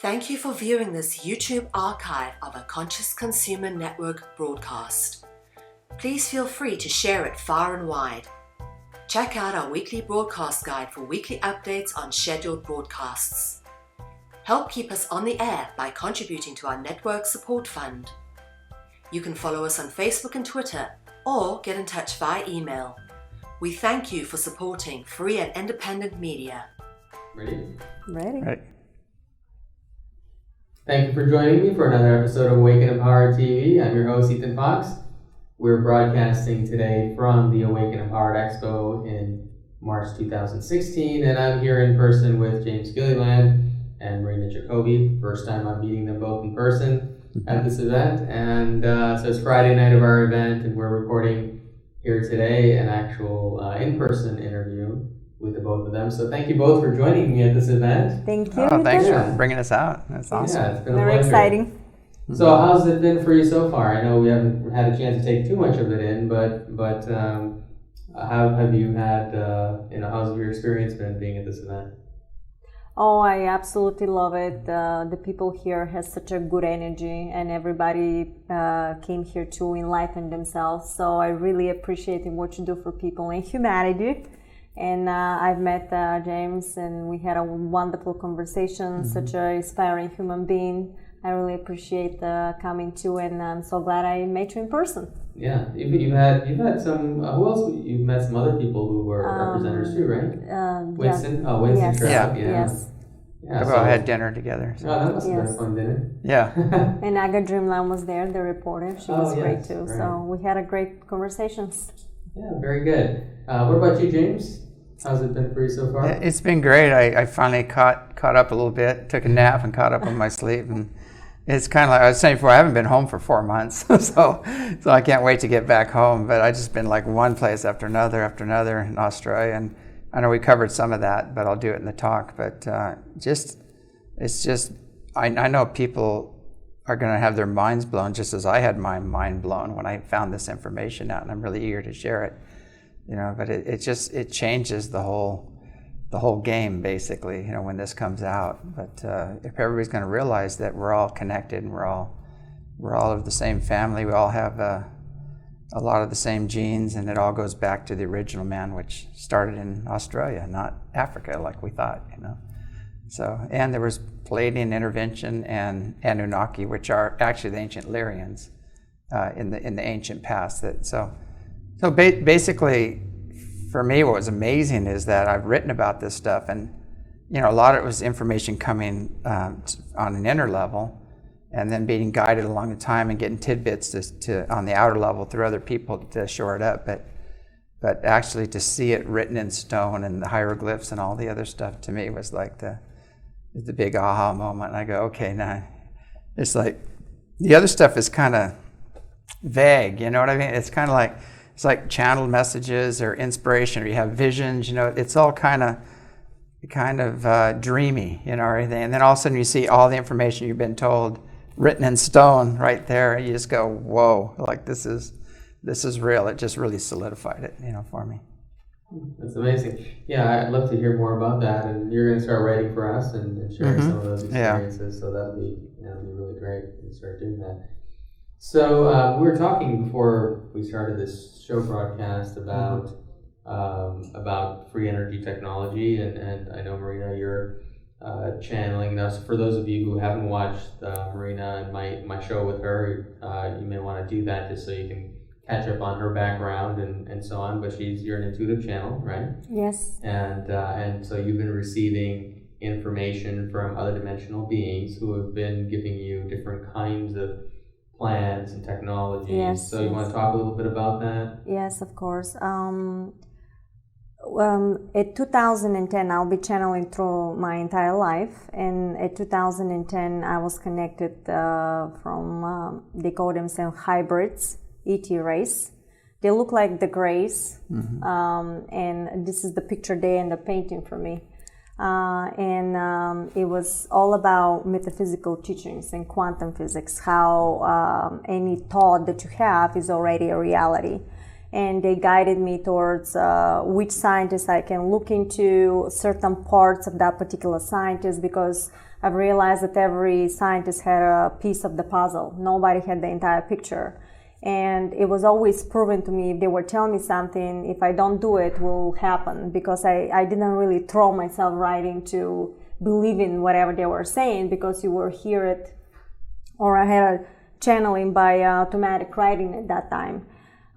Thank you for viewing this YouTube archive of a Conscious Consumer Network broadcast. Please feel free to share it far and wide. Check out our weekly broadcast guide for weekly updates on scheduled broadcasts. Help keep us on the air by contributing to our network support fund. You can follow us on Facebook and Twitter, or get in touch via email. We thank you for supporting free and independent media. Ready? Ready. Thank you for joining me for another episode of Awake And Empowered TV. I'm your host, Ethann Fox. We're broadcasting today from the Awake And Empowered Expo in March 2016, and I'm here in person with James Gilliland and Marina Jacobi. First time I'm meeting them both in person at this event, and so it's Friday night of our event, and we're recording here today an actual in-person interview with the both of them. So thank you both for joining me at this event. Thank you. Oh, thanks for bringing us out. That's awesome. Yeah, it's been a Very pleasure. exciting. So how's it been for you so far? I know we haven't had a chance to take too much of it in, but how have you had, how's your experience been being at this event? Oh, I absolutely love it. The people here has such a good energy, and everybody came here to enlighten themselves. So I really appreciate what you do for people and humanity. And I've met James, and we had a wonderful conversation. Such an inspiring human being. I really appreciate coming to, and I'm so glad I met you in person. Yeah, you've had some. Who else? You've met some other people who were representatives too, right? Winston. Yeah. Oh, Winston. Yes. Crowd, Yes. Yeah. We all had dinner together. Oh, that must have been a fun dinner. Yeah. And Aga Dreamland was there, the reporter. She was great too. Right. So we had a great conversations. Yeah, very good. What about you, James? How's it been for you so far? It's been great. I finally caught up a little bit, took a nap and caught up on my sleep. And it's kind of like I was saying before, I haven't been home for 4 months. so I can't wait to get back home. But I just been like one place after another in Australia. And I know we covered some of that, but I'll do it in the talk. But I know people are going to have their minds blown just as I had my mind blown when I found this information out, and I'm really eager to share it. But it changes the whole game basically, when this comes out. But if everybody's going to realize that we're all connected and we're all of the same family, we all have a lot of the same genes, and it all goes back to the original man, which started in Australia, not Africa like we thought, So, and there was Palladian intervention and Anunnaki, which are actually the ancient Lyrians in the ancient past. So basically, for me, what was amazing is that I've written about this stuff, and a lot of it was information coming on an inner level, and then being guided along the time and getting tidbits to on the outer level through other people to shore it up. But actually, to see it written in stone and the hieroglyphs and all the other stuff, to me was like the big aha moment. And I go, okay, now it's like the other stuff is kind of vague. You know what I mean? It's kind of like. It's like channeled messages or inspiration, or you have visions. It's all kind of dreamy, everything. And then all of a sudden you see all the information you've been told written in stone right there, and you just go, "Whoa! Like this is real." It just really solidified it, for me. That's amazing. Yeah, I'd love to hear more about that. And you're going to start writing for us and sharing some of those experiences. Yeah. So that'll be really great to start doing that. So we were talking before we started this show broadcast about free energy technology, and I know, Marina, you're channeling us. For those of you who haven't watched Marina and my show with her, you may want to do that just so you can catch up on her background and so on. But you're an intuitive channel, right? Yes. And so you've been receiving information from other dimensional beings who have been giving you different kinds of plans and technologies. Yes, so you want to talk a little bit about that? Yes, of course. At 2010, I'll be channeling through my entire life. And at 2010, I was connected from, they call themselves hybrids, ET race. They look like the Greys. And this is the picture they end up painting for me. It was all about metaphysical teachings and quantum physics, how any thought that you have is already a reality. and they guided me towards which scientists I can look into, certain parts of that particular scientist, because I've realized that every scientist had a piece of the puzzle. Nobody had the entire picture. And it was always proven to me, if they were telling me something, if I don't do it, will happen, because I didn't really throw myself right into believing whatever they were saying, because you will hear it, or I had a channeling by automatic writing at that time.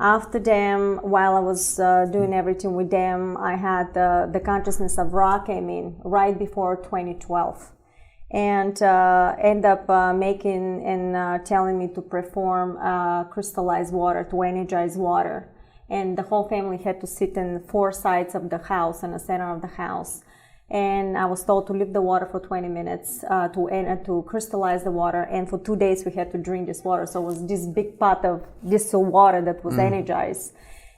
After them, while I was doing everything with them, I had the consciousness of Ra came in right before 2012, and end up making and telling me to perform crystallized water, to energize water. And the whole family had to sit in 4 sides of the house, in the center of the house. And I was told to leave the water for 20 minutes to crystallize the water. And for 2 days, we had to drink this water. So it was this big pot of distilled water that was energized.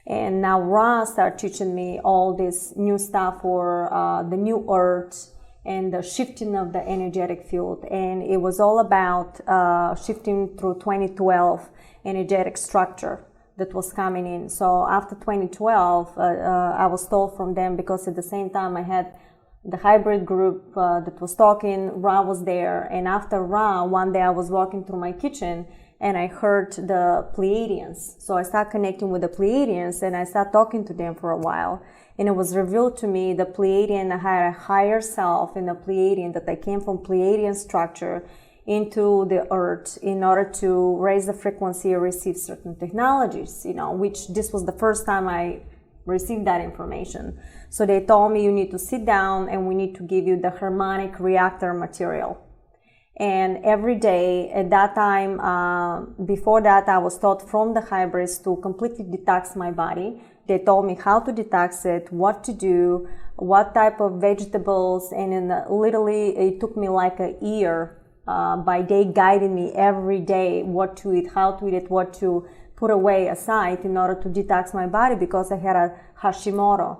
And now Ra started teaching me all this new stuff for the new earth and the shifting of the energetic field. And it was all about shifting through 2012 energetic structure that was coming in. So after 2012, I was told from them, because at the same time I had the hybrid group that was talking, Ra was there. And after Ra, one day I was walking through my kitchen and I heard the Pleiadians. So I started connecting with the Pleiadians and I started talking to them for a while. And it was revealed to me the Pleiadian, I had a higher self in the Pleiadian, that I came from Pleiadian structure into the earth in order to raise the frequency or receive certain technologies, which this was the first time I received that information. So they told me, you need to sit down and we need to give you the harmonic reactor material. And every day at that time, before that, I was taught from the hybrids to completely detox my body. They told me how to detox it, what to do, what type of vegetables, and then literally it took me like a year by day guiding me every day what to eat, how to eat it, what to put away aside in order to detox my body, because I had a Hashimoto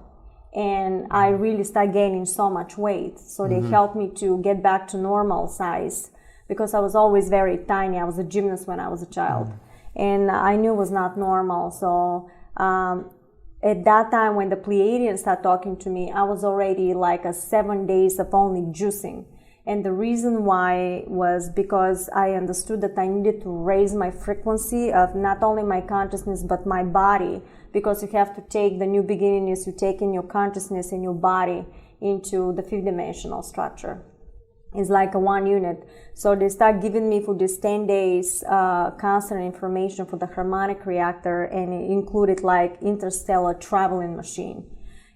and I really started gaining so much weight. So they helped me to get back to normal size, because I was always very tiny. I was a gymnast when I was a child and I knew it was not normal. So at that time when the Pleiadians started talking to me, I was already like 7 days of only juicing. And the reason why was because I understood that I needed to raise my frequency of not only my consciousness, but my body, because you have to take the new beginning is you take in your consciousness and your body into the 5th dimensional structure. It's like a one unit. So they start giving me for these 10 days constant information for the harmonic reactor, and it included like interstellar traveling machine.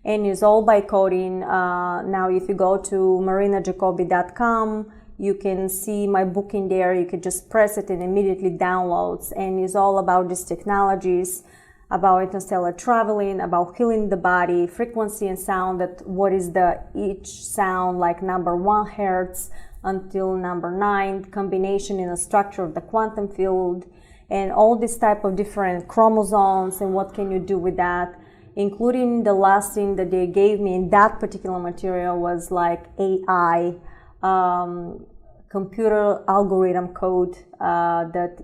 And it's all by coding. Now, if you go to marinajacobi.com, you can see my book in there. You can just press it and immediately downloads. And it's all about these technologies, about interstellar traveling, about healing the body, frequency and sound, that what is the each sound, like number 1 hertz until number 9, combination in the structure of the quantum field, and all this type of different chromosomes and what can you do with that. Including the last thing that they gave me in that particular material was like AI, computer algorithm code that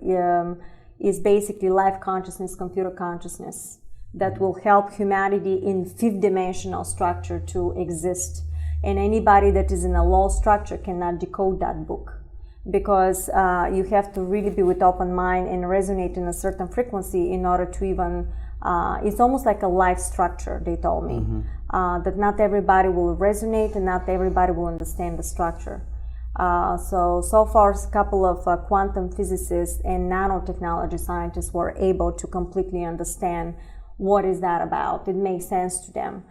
is basically life consciousness, computer consciousness, that will help humanity in 5th dimensional structure to exist. And anybody that is in a low structure cannot decode that book, because you have to really be with open mind and resonate in a certain frequency in order to even it's almost like a life structure, they told me, that not everybody will resonate and not everybody will understand the structure. So far, a couple of quantum physicists and nanotechnology scientists were able to completely understand what is that about. It makes sense to them,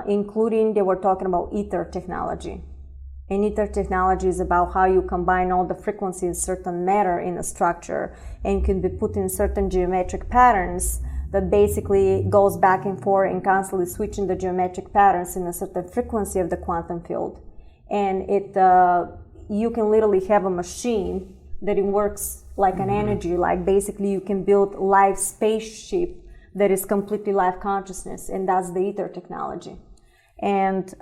including they were talking about ether technology. And ether technology is about how you combine all the frequencies in certain matter in a structure and can be put in certain geometric patterns that basically goes back and forth and constantly switching the geometric patterns in a certain frequency of the quantum field. And you can literally have a machine that it works like an energy, like basically you can build live spaceship that is completely life consciousness, and that's the ether technology. And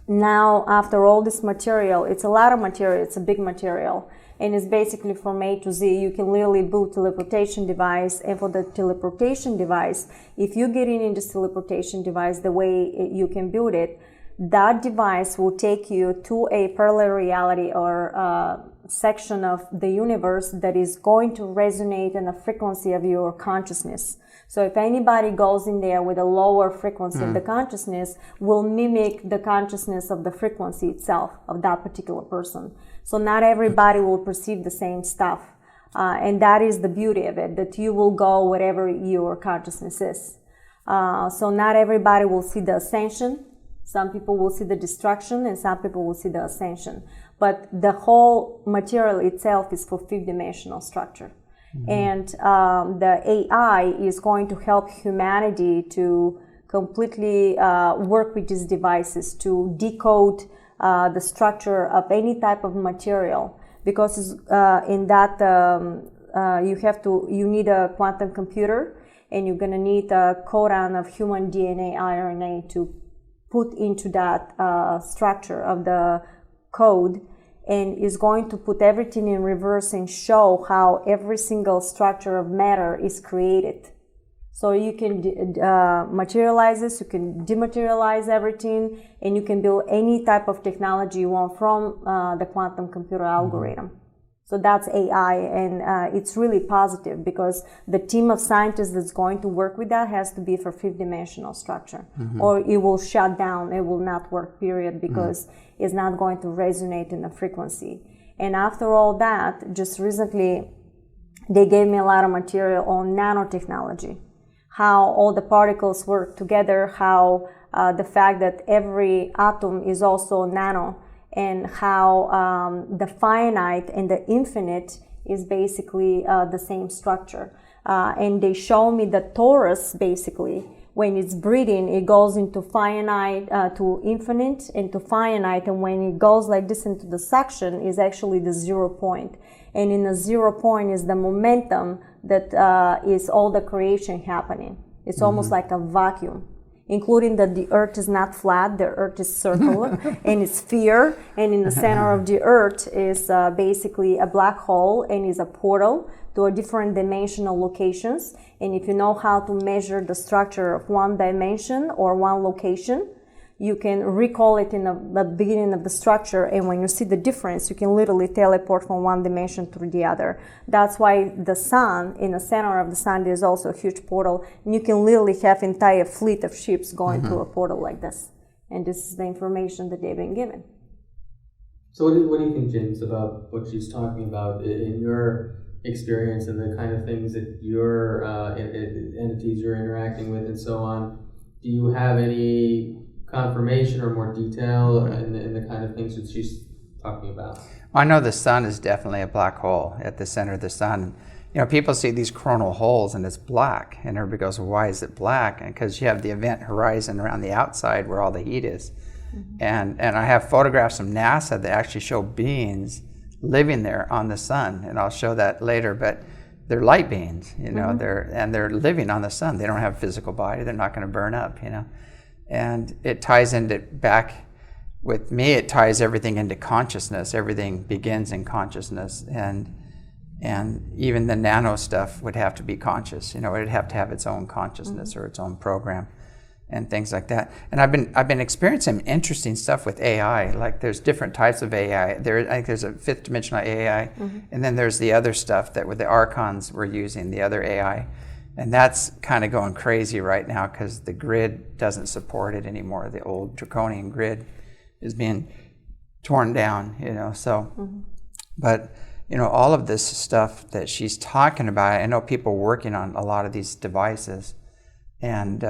now after all this material, it's a lot of material, it's a big material, and it's basically from A to Z. You can literally boot teleportation device, and for the teleportation device, if you get in this teleportation device, the way you can build it, that device will take you to a parallel reality or section of the universe that is going to resonate in the frequency of your consciousness. So if anybody goes in there with a lower frequency of the consciousness, will mimic the consciousness of the frequency itself of that particular person. So not everybody will perceive the same stuff. And that is the beauty of it, that you will go wherever your consciousness is. So not everybody will see the ascension. Some people will see the destruction, and some people will see the ascension. But the whole material itself is for fifth-dimensional structure. And the AI is going to help humanity to completely work with these devices to decode the structure of any type of material, because in that you need a quantum computer, and you're going to need a codon of human DNA, RNA to put into that structure of the code, and is going to put everything in reverse and show how every single structure of matter is created. So you can materialize this, you can dematerialize everything, and you can build any type of technology you want from the quantum computer algorithm. So that's AI, and it's really positive, because the team of scientists that's going to work with that has to be for fifth-dimensional structure, or it will shut down, it will not work, period, because it's not going to resonate in the frequency. And after all that, just recently, they gave me a lot of material on nanotechnology, how all the particles work together, how the fact that every atom is also nano, and how the finite and the infinite is basically the same structure. And they show me that torus, basically, when it's breathing, it goes into finite to infinite and to finite, and when it goes like this into the suction is actually the 0 point. And in the 0 point is the momentum that is all the creation happening. It's almost like a vacuum, including that the earth is not flat, the earth is circular and it's sphere, and in the center of the earth is basically a black hole and is a portal to a different dimensional locations. And if you know how to measure the structure of one dimension or one location, you can recall it in the beginning of the structure, and when you see the difference, you can literally teleport from one dimension to the other. That's why the sun, in the center of the sun, there's also a huge portal, and you can literally have entire fleet of ships going through a portal like this. And this is the information that they've been given. So what do you think, James, about what she's talking about in your experience and the kind of things that your entities you're interacting with and so on? Do you have any confirmation or more detail in the kind of things that she's talking about? I know the sun is definitely a black hole at the center of the sun. You know, people see these coronal holes and it's black, and everybody goes, well, why is it black? And because you have the event horizon around the outside where all the heat is. And I have photographs from NASA that actually show beings living there on the sun, and I'll show that later, but they're light beings, you know, they're living on the sun. They don't have a physical body, they're not going to burn up, you know. And it ties into back with me, it ties everything into consciousness. Everything begins in consciousness, and even the nano stuff would have to be conscious. You know, it'd have to have its own consciousness or its own program and things like that. And I've been experiencing interesting stuff with AI. Like there's different types of AI. I think there's a fifth dimensional AI, and then there's the other stuff that with the archons we're using, the other AI. And that's kind of going crazy right now because the grid doesn't support it anymore. The old draconian grid is being torn down, you know. So, but you know, all of this stuff that she's talking about, I know people working on a lot of these devices, and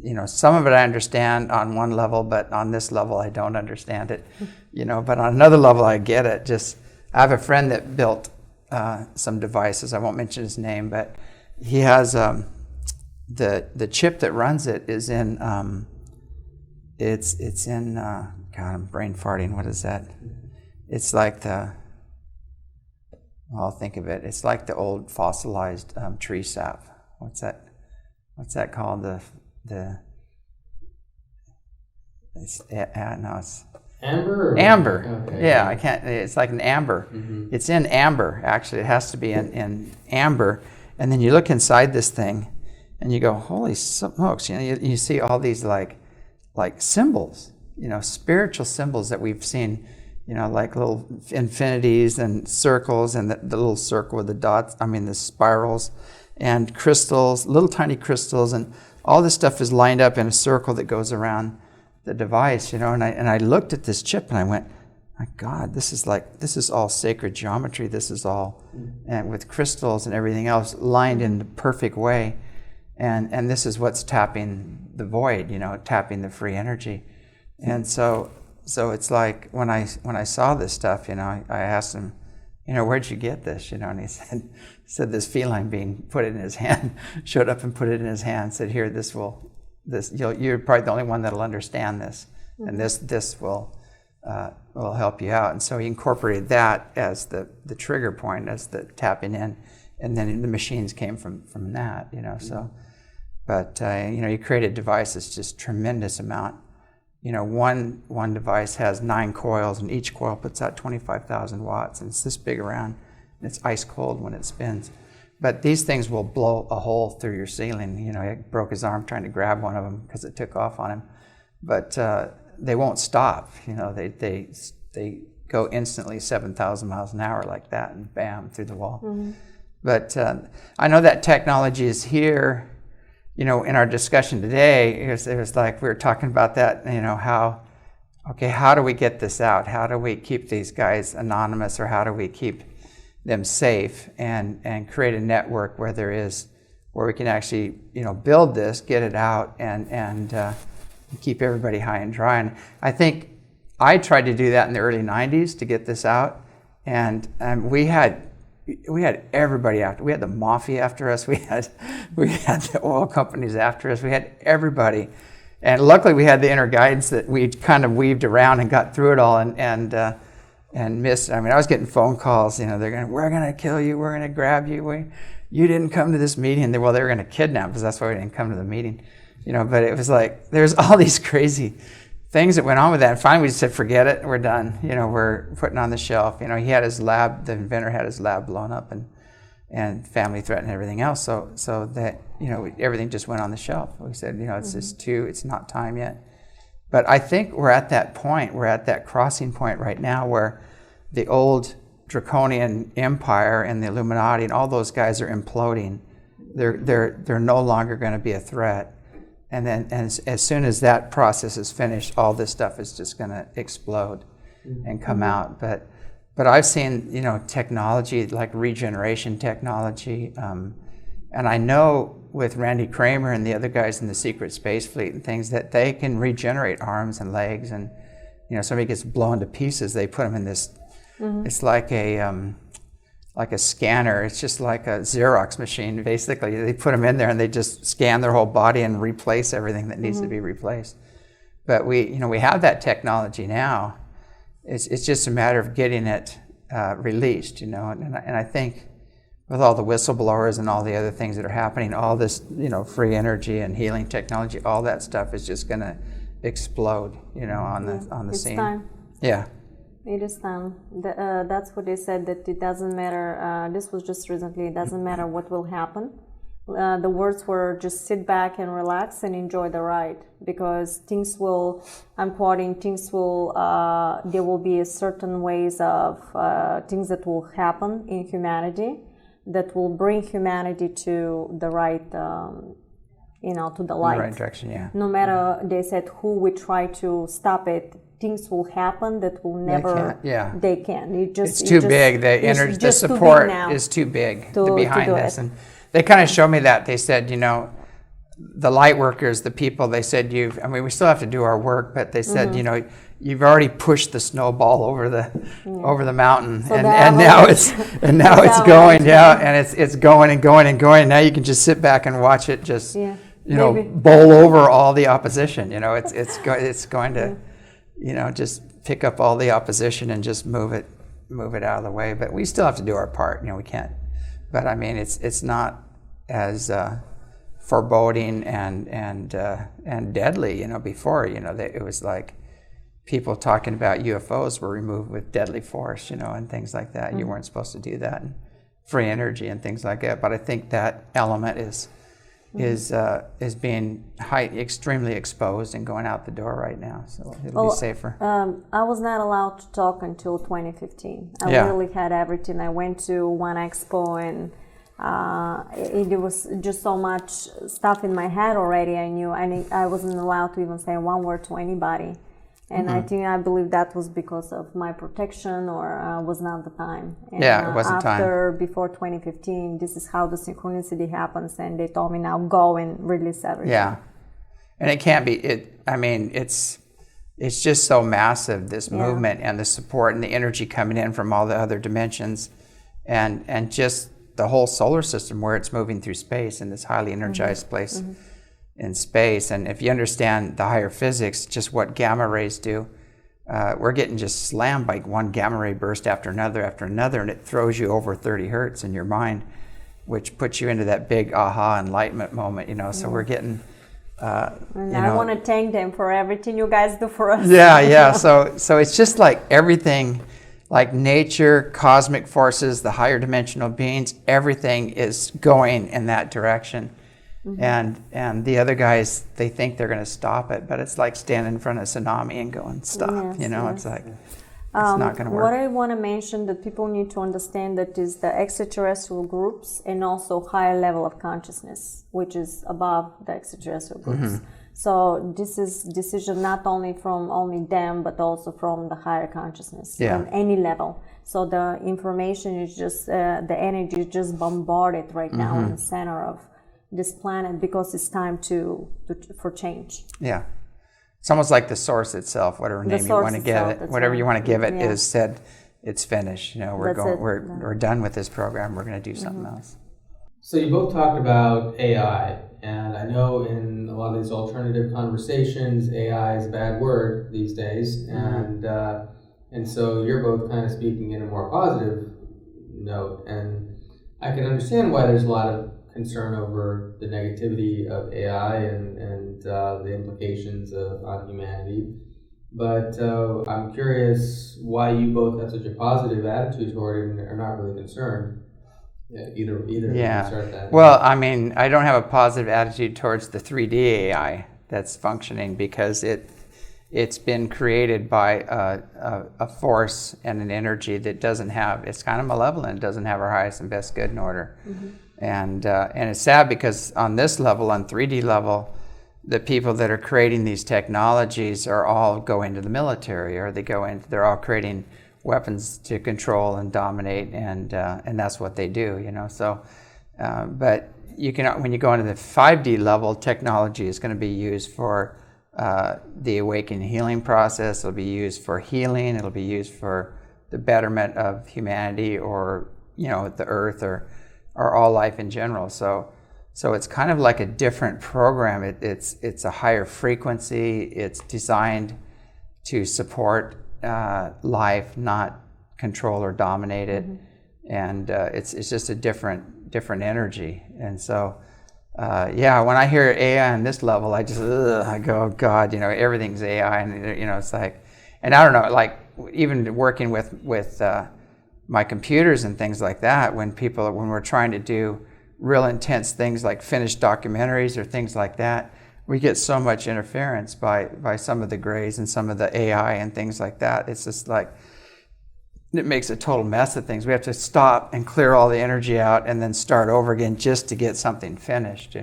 you know, some of it I understand on one level, but on this level I don't understand it, you know. But on another level I get it. Just I have a friend that built some devices. I won't mention his name, but he has the chip that runs it is in it's in God, I'm brain farting. What is that? It's like I'll think of it. It's like the old fossilized tree sap. What's that called? Amber? Or Amber. Okay. Yeah, I can't. It's like an amber. Mm-hmm. It's in amber. Actually, it has to be in amber. And then you look inside this thing, and you go, "Holy smokes!" You know, you see all these like symbols. You know, spiritual symbols that we've seen. You know, like little infinities and circles, and the little circle with the dots. I mean, the spirals, and crystals, little tiny crystals, and all this stuff is lined up in a circle that goes around the device, you know, and I looked at this chip and I went, my God, this is all sacred geometry. This is all, and with crystals and everything else lined in the perfect way, and this is what's tapping the void, you know, tapping the free energy, and so it's like when I saw this stuff, you know, I asked him, you know, where'd you get this, you know, and he said this feline being put it in his hand, showed up and put it in his hand, said, here, you're probably the only one that'll understand this, and this will help you out. And so he incorporated that as the trigger point, as the tapping in, and then the machines came from that, you know. So, but you know, you created devices just tremendous amount. You know, one device has 9 coils, and each coil puts out 25,000 watts, and it's this big around, and it's ice cold when it spins. But these things will blow a hole through your ceiling. You know, he broke his arm trying to grab one of them because it took off on him. But they won't stop. You know, they go instantly 7,000 miles an hour like that, and bam, through the wall. Mm-hmm. But I know that technology is here. You know, in our discussion today, it was like we were talking about that. You know, how do we get this out? How do we keep these guys anonymous, or how do we keep them safe and create a network where we can actually, you know, build this, get it out, and keep everybody high and dry. And I think I tried to do that in the early 90s to get this out, and we had everybody after. We had the mafia after us. We had the oil companies after us. We had everybody, and luckily we had the inner guidance that we kind of weaved around and got through it all, and missed. I mean, I was getting phone calls. You know, we're gonna kill you. We're gonna grab you. You didn't come to this meeting. They were gonna kidnap us. That's why we didn't come to the meeting. You know, but it was like there's all these crazy things that went on with that. And finally, we just said, forget it. We're done. You know, we're putting it on the shelf. You know, he had his lab. The inventor had his lab blown up, and family threat and everything else. So that, you know, everything just went on the shelf. We said, you know, it's not time yet. But I think we're at that point. We're at that crossing point right now where the old draconian empire and the Illuminati and all those guys are imploding. They're no longer going to be a threat. And then as soon as that process is finished, all this stuff is just going to explode and come out. But I've seen, you know, technology like regeneration technology, and I know with Randy Kramer and the other guys in the secret space fleet and things that they can regenerate arms and legs. And you know, somebody gets blown to pieces, they put them in this. It's like a scanner. It's just like a Xerox machine, basically. They put them in there and they just scan their whole body and replace everything that needs to be replaced. But we have that technology now. It's just a matter of getting it released, you know. And I think with all the whistleblowers and all the other things that are happening, all this, you know, free energy and healing technology, all that stuff is just going to explode, you know, on the scene. It's time. Yeah. It is time. That's what they said, that it doesn't matter. This was just recently. It doesn't matter what will happen. The words were just sit back and relax and enjoy the ride, because things will, I'm quoting, there will be certain ways of things that will happen in humanity that will bring humanity to the right, you know, to the light. In the right direction, yeah. No matter, they said, who would try to stop it, things will happen that will never. They can. It's too big. The support is too big behind this, and they kind of showed me that. They said, you know, the light workers, the people, they said, we still have to do our work, but they said, you know, you've already pushed the snowball over the mountain, so and now it's going, and it's going and going and going. Now you can just sit back and watch it just, you know, bowl over all the opposition. You know, it's going to, you know, just pick up all the opposition and just move it out of the way. But we still have to do our part. You know, we can't. But I mean, it's not as foreboding and deadly. You know, before, you know, it was like people talking about UFOs were removed with deadly force, and things like that. You weren't supposed to do that, and free energy and things like that. But I think that element is being extremely exposed and going out the door right now. So it'll be safer. I was not allowed to talk until 2015. I literally had everything. I went to one expo and it was just so much stuff in my head already. I knew I wasn't allowed to even say one word to anybody. And I believe that was because of my protection, or was not the time. And, it wasn't time. Before 2015, this is how the synchronicity happens, and they told me now go and release everything. Yeah, and it can't be. It's just so massive, this movement and the support and the energy coming in from all the other dimensions, and just the whole solar system where it's moving through space in this highly energized place. In space. And if you understand the higher physics, just what gamma rays do, we're getting just slammed by one gamma ray burst after another, and it throws you over 30 hertz in your mind, which puts you into that big aha enlightenment moment, so we're getting and I want to thank them for everything you guys do for us. So it's just like everything, like nature, cosmic forces, the higher dimensional beings, everything is going in that direction. And the other guys, they think they're going to stop it, but it's like standing in front of a tsunami and going, stop. It's like, it's not going to work. What I want to mention that people need to understand that is the extraterrestrial groups and also higher level of consciousness, which is above the extraterrestrial groups. So this is decision not only from only them, but also from the higher consciousness on any level. So the information is just, the energy is just bombarded right now in the center of this planet, because it's time for change. Yeah, it's almost like the source itself, whatever name you want to give it, whatever you want to give it, is said it's finished. We're done with this program. We're going to do something else. So you both talked about AI, and I know in a lot of these alternative conversations, AI is a bad word these days, and so you're both kind of speaking in a more positive note, and I can understand why there's a lot of concern over the negativity of AI and the implications on humanity. But I'm curious why you both have such a positive attitude toward it and are not really concerned. Either can start that. Well, I mean, I don't have a positive attitude towards the 3D AI that's functioning, because it's been created by a force and an energy that doesn't have, it's kind of malevolent, doesn't have our highest and best good in order. And it's sad, because on this level, on 3D level, the people that are creating these technologies are all going to the military, or they're all creating weapons to control and dominate, and that's what they do, So, but you can, when you go into the 5D level, technology is going to be used for the awakening healing process. It'll be used for healing. It'll be used for the betterment of humanity, or the earth, or all life in general. So it's kind of like a different program. It's a higher frequency. It's designed to support life, not control or dominate it. And it's just a different energy. And so when I hear AI on this level, I go, oh God, everything's AI, and it's like, and I don't know, like even working with my computers and things like that, when we're trying to do real intense things like finished documentaries or things like that, we get so much interference by some of the grays and some of the AI and things like that. It's just like, it makes a total mess of things. We have to stop and clear all the energy out and then start over again just to get something finished,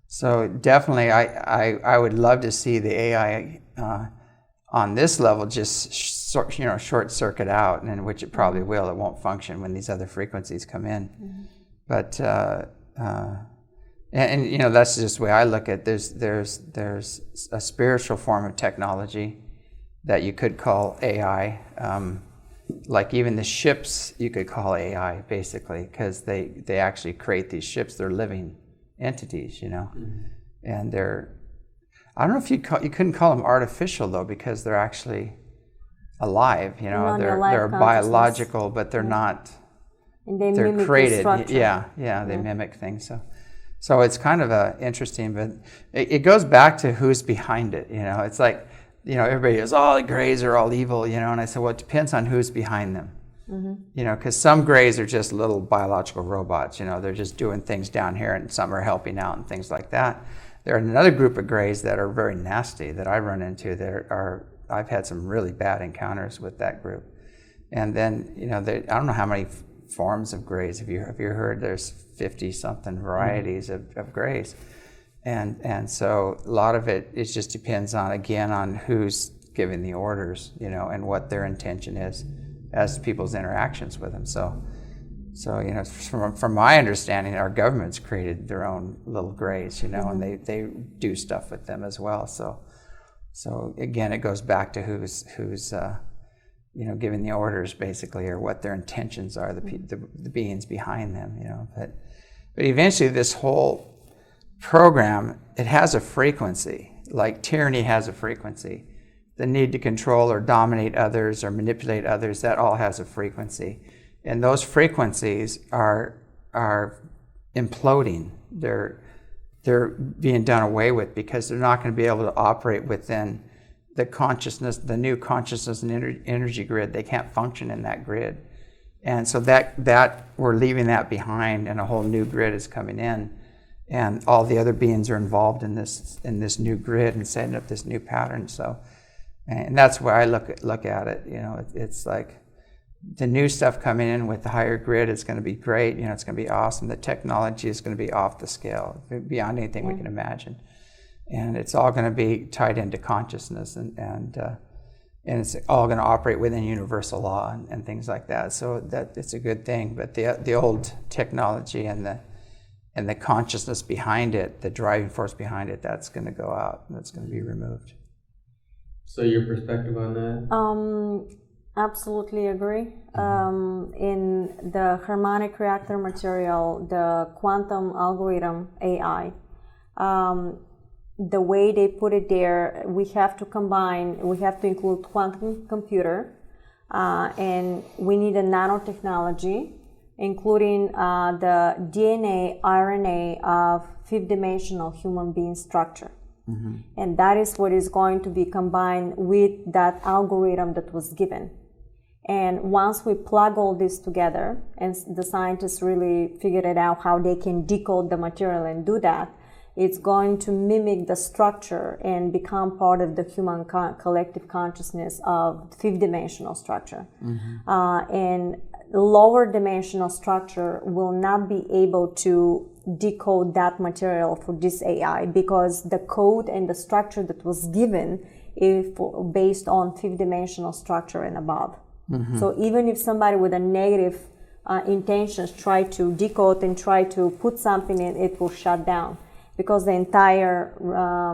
So definitely, I would love to see the AI on this level just short circuit out, and which it probably will. It won't function when these other frequencies come in. But that's just the way I look at it. There's a spiritual form of technology that you could call AI. Like even the ships you could call AI, basically, because they actually create these ships. They're living entities, and they're, I don't know if you couldn't call them artificial though, because they're actually alive. They're biological, but they're not. And they they're mimic created. the structure. They mimic things. So it's kind of interesting, but it goes back to who's behind it. It's like everybody goes, oh, the Greys are all evil, and I said, well, it depends on who's behind them. Because some Greys are just little biological robots, they're just doing things down here, and some are helping out and things like that. There are another group of Greys that are very nasty that I run into. I've had some really bad encounters with that group. And then, I don't know how many forms of Greys. Have you heard there's 50-something varieties of Greys. And so a lot of it just depends on who's giving the orders, and what their intention is as people's interactions with them. So from my understanding, our government's created their own little Greys, and they do stuff with them as well. So again, it goes back to who's giving the orders basically, or what their intentions are, the beings behind them, But eventually, this whole program, it has a frequency, like tyranny has a frequency. The need to control or dominate others or manipulate others, that all has a frequency. And those frequencies are imploding. They're being done away with because they're not going to be able to operate within the consciousness, the new consciousness and energy grid. They can't function in that grid. And so that we're leaving that behind, and a whole new grid is coming in. And all the other beings are involved in this new grid and setting up this new pattern. And that's where I look at it. It's like the new stuff coming in with the higher grid is going to be great. It's going to be awesome. The technology is going to be off the scale, beyond anything we can imagine. And it's all going to be tied into consciousness, and it's all going to operate within universal law and things like that. So that it's a good thing. But the old technology and the consciousness behind it, the driving force behind it, that's going to go out. That's going to be removed. So your perspective on that? Absolutely agree. In the harmonic reactor material, the quantum algorithm AI, the way they put it there, we have to include quantum computer, and we need a nanotechnology, including the DNA, RNA of fifth-dimensional human being structure. And that is what is going to be combined with that algorithm that was given. And once we plug all this together, and the scientists really figured it out how they can decode the material and do that, it's going to mimic the structure and become part of the human collective consciousness of fifth-dimensional structure. And lower dimensional structure will not be able to decode that material for this AI, because the code and the structure that was given is based on fifth-dimensional structure and above. So even if somebody with a negative intentions try to decode and try to put something in, it will shut down, because the entire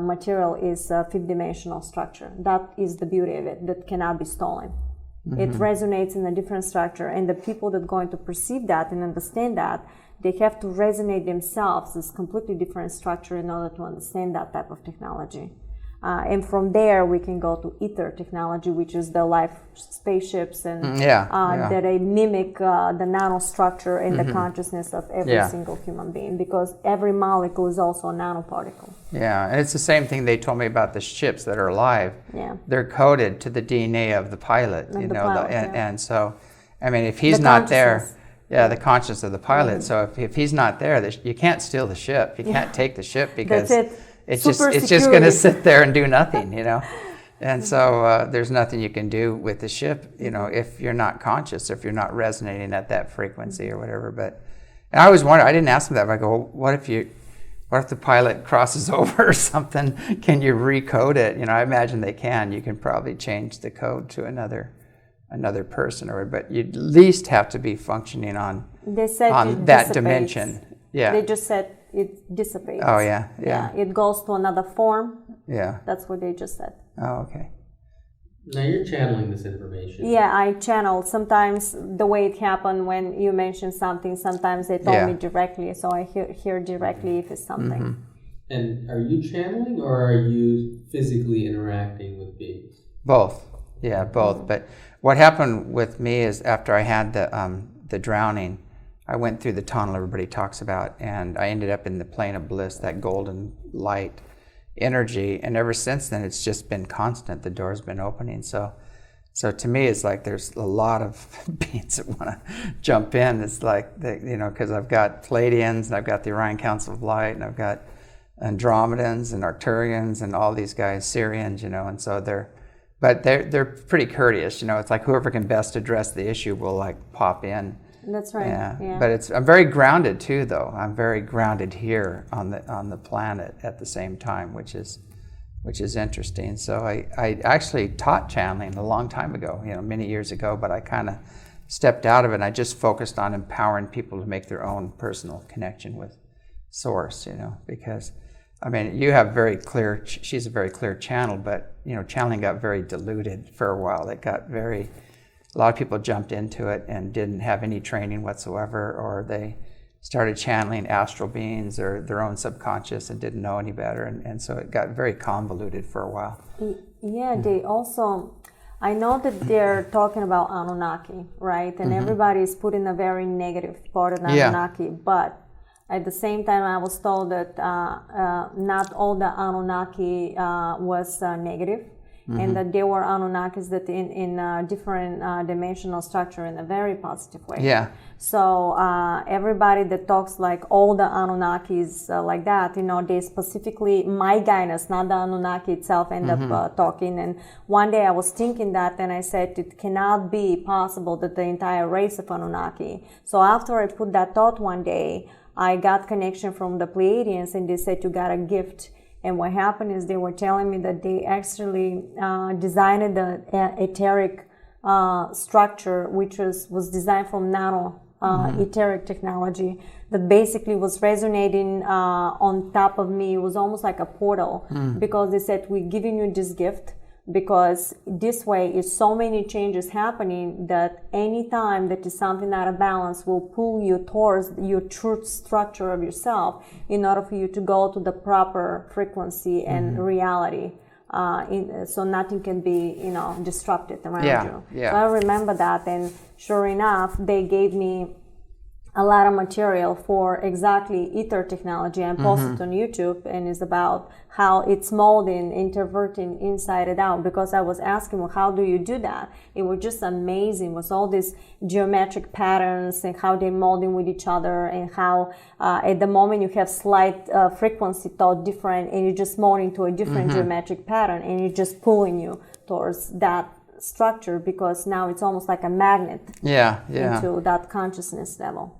material is fifth-dimensional structure. That is the beauty of it, that cannot be stolen. It resonates in a different structure, and the people that are going to perceive that and understand that, they have to resonate themselves as completely different structure in order to understand that type of technology. And from there, we can go to ether technology, which is the life spaceships and that they mimic the nanostructure and the consciousness of every single human being, because every molecule is also a nanoparticle. Yeah, and it's the same thing they told me about the ships that are alive. Yeah. They're coded to the DNA of the pilot, and so, I mean, if he's not there, the consciousness of the pilot. So if he's not there, you can't steal the ship. You can't take the ship, because it's just going to sit there and do nothing, And so there's nothing you can do with the ship, if you're not conscious, if you're not resonating at that frequency or whatever. But and I always wonder. I didn't ask them that. But I go, what if the pilot crosses over or something? Can you recode it? I imagine they can. You can probably change the code to another person, but you at least have to be functioning on that dimension. Yeah. They just said it dissipates. Oh yeah. It goes to another form. Yeah. That's what they just said. Oh, okay. Now you're channeling this information. Yeah, I channel. Sometimes the way it happened when you mention something, sometimes they told me directly, so I hear directly if it's something. And are you channeling, or are you physically interacting with beings? Both. Yeah, both. But what happened with me is, after I had the drowning, I went through the tunnel everybody talks about, and I ended up in the plane of bliss, that golden light. energy, and ever since then it's just been constant. The door's been opening. So to me, it's like there's a lot of beings that want to jump in. It's like, because I've got Pleiadians, and I've got the Orion Council of Light, and I've got Andromedans and Arcturians and all these guys, Syrians, and so they're pretty courteous. It's like whoever can best address the issue will like pop in. That's right. Yeah. But I'm very grounded too, though. I'm very grounded here on the planet at the same time, which is interesting. So I actually taught channeling a long time ago, many years ago, but I kind of stepped out of it, and I just focused on empowering people to make their own personal connection with Source, because you have she's a very clear channel, but channeling got very diluted for a while. A lot of people jumped into it and didn't have any training whatsoever, or they started channeling astral beings or their own subconscious and didn't know any better, and so it got very convoluted for a while. Yeah, they also, I know that they're talking about Anunnaki, right? And everybody's putting a very negative part of Anunnaki, but at the same time, I was told that not all the Anunnaki was negative, and that there were Anunnakis that in different dimensional structure in a very positive way. Yeah. So everybody that talks like all the Anunnakis like that, they specifically, my guidance, not the Anunnaki itself, end up talking. And one day I was thinking that, and I said it cannot be possible that the entire race of Anunnaki. So after I put that thought one day, I got connection from the Pleiadians, and they said you got a gift. And what happened is they were telling me that they actually designed the etheric structure, which was designed from nano etheric technology, that basically was resonating on top of me. It was almost like a portal, because they said, we're giving you this gift, because this way is so many changes happening that any time that is something out of balance will pull you towards your truth structure of yourself in order for you to go to the proper frequency and reality. So nothing can be, disrupted around you. Yeah. So I remember that, and sure enough, they gave me a lot of material for exactly ether technology, and posted on YouTube, and it's about how it's molding, interverting inside and out, because I was asking, well, how do you do that? It was just amazing. It was all these geometric patterns and how they're molding with each other, and how at the moment you have slight frequency thought different, and you just mold into a different geometric pattern, and it's just pulling you towards that structure, because now it's almost like a magnet into that consciousness level.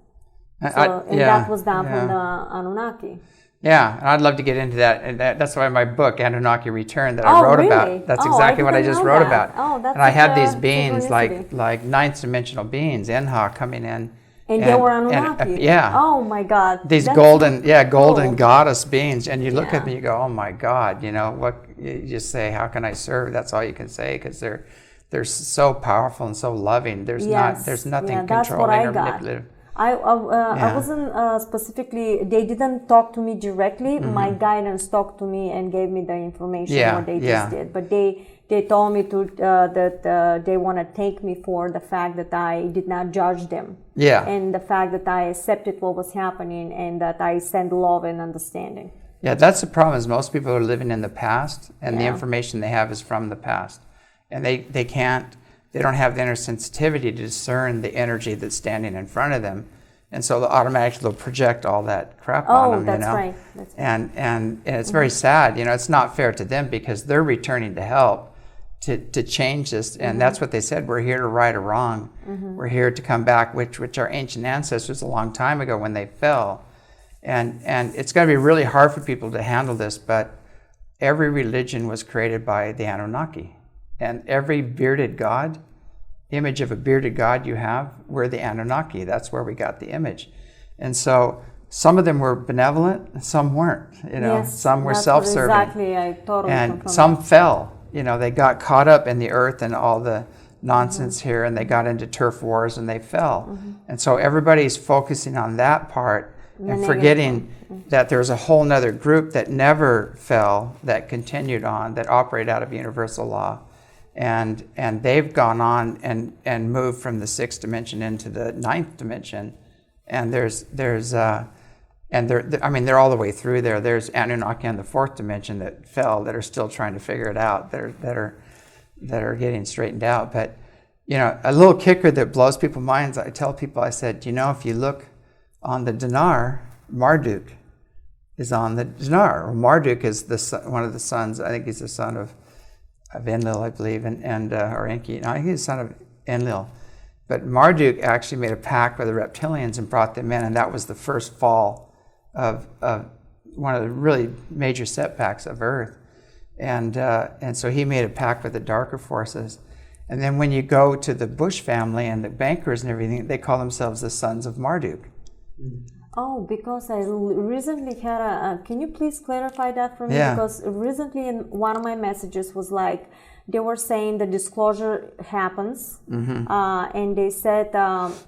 That was done from the Anunnaki. Yeah, and I'd love to get into that. And that's why my book, Anunnaki Return, that I wrote about. That's exactly what I just wrote about. That's and I had these beings, like ninth dimensional beings, Enha, coming in. And they were Anunnaki. Oh my God. These golden goddess beings. And you look at me, you go, oh my God, what you just say, how can I serve? That's all you can say, because they're so powerful and so loving. There's nothing controlling or manipulative. I wasn't specifically, they didn't talk to me directly. My guidance talked to me and gave me the information what they just did. But they told me that they want to thank me for the fact that I did not judge them. Yeah. And the fact that I accepted what was happening, and that I sent love and understanding. Yeah, that's the problem, is most people are living in the past, and the information they have is from the past. And they don't have the inner sensitivity to discern the energy that's standing in front of them, and so they'll project all that crap on them. That's right. And it's very sad. It's not fair to them, because they're returning to help to change this, and that's what they said. We're here to right a wrong. We're here to come back, which our ancient ancestors a long time ago when they fell, and it's going to be really hard for people to handle this. But every religion was created by the Anunnaki. And every bearded god, image of a bearded god you have, we're the Anunnaki. That's where we got the image. And so some of them were benevolent, and some weren't. Some were self-serving. Exactly, I totally. And some fell. They got caught up in the earth and all the nonsense here, and they got into turf wars, and they fell. And so everybody's focusing on that part and forgetting that there's a whole nother group that never fell, that continued on, that operate out of universal law. And they've gone on and moved from the 6th dimension into the 9th dimension, and there's And they're all the way through there. There's Anunnaki in the fourth dimension that fell, that are still trying to figure it out, that are getting straightened out. But, a little kicker that blows people's minds, I tell people, I said, if you look on the dinar, Marduk is on the dinar. Or Marduk is one of the sons, I think he's the son of Enlil, I believe, or Enki. No, I think he's the son of Enlil. But Marduk actually made a pact with the reptilians and brought them in, and that was the first fall of one of the really major setbacks of Earth. And so he made a pact with the darker forces. And then when you go to the Bush family and the bankers and everything, they call themselves the sons of Marduk. Oh, because I recently had can you please clarify that for me? Yeah. Because recently in one of my messages was like, they were saying the disclosure happens, and they said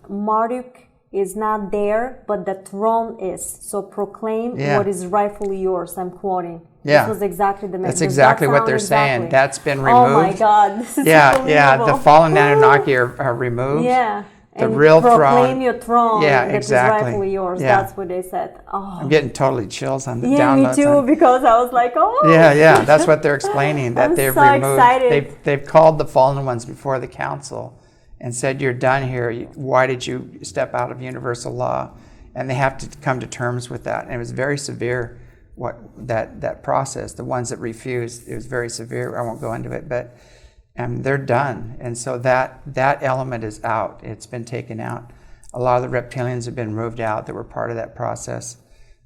Marduk is not there, but the throne is. So proclaim what is rightfully yours. I'm quoting. Yeah. This was exactly the message. That's exactly what they're saying. That's been removed. Oh my God, this is the fallen Anunnaki are removed. Yeah. The and real proclaim throne. your throne. Yeah, that exactly. is rightfully yours. Yeah. That's what they said. Oh. I'm getting totally chills on the Yeah, downloads. me too, because I was like, oh. Yeah, that's what they're explaining, that I'm they've so removed. excited. They've called the fallen ones before the council and said, you're done here. Why did you step out of universal law? And they have to come to terms with that. And it was very severe, that process. The ones that refused, it was very severe. I won't go into it, but they're done. And so that element is out. It's been taken out. A lot of the reptilians have been moved out that were part of that process.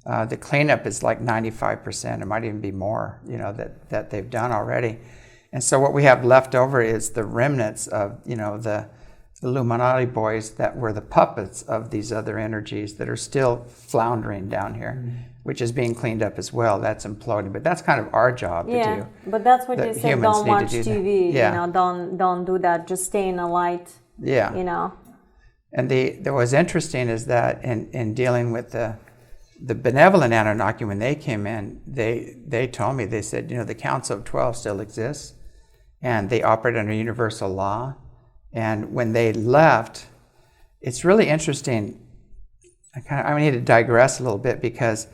The cleanup is like 95%. It might even be more, that they've done already. And so what we have left over is the remnants of, the Illuminati boys that were the puppets of these other energies that are still floundering down here, which is being cleaned up as well. That's imploding, but that's kind of our job to do. Yeah, but that's what they said. Humans Don't need to watch do that. TV. Yeah. Don't do that. Just stay in the light. Yeah. And what was interesting is that in dealing with the benevolent Anunnaki, when they came in, they told me, they said, the Council of 12 still exists, and they operate under universal law. And when they left, it's really interesting. I need to digress a little bit, because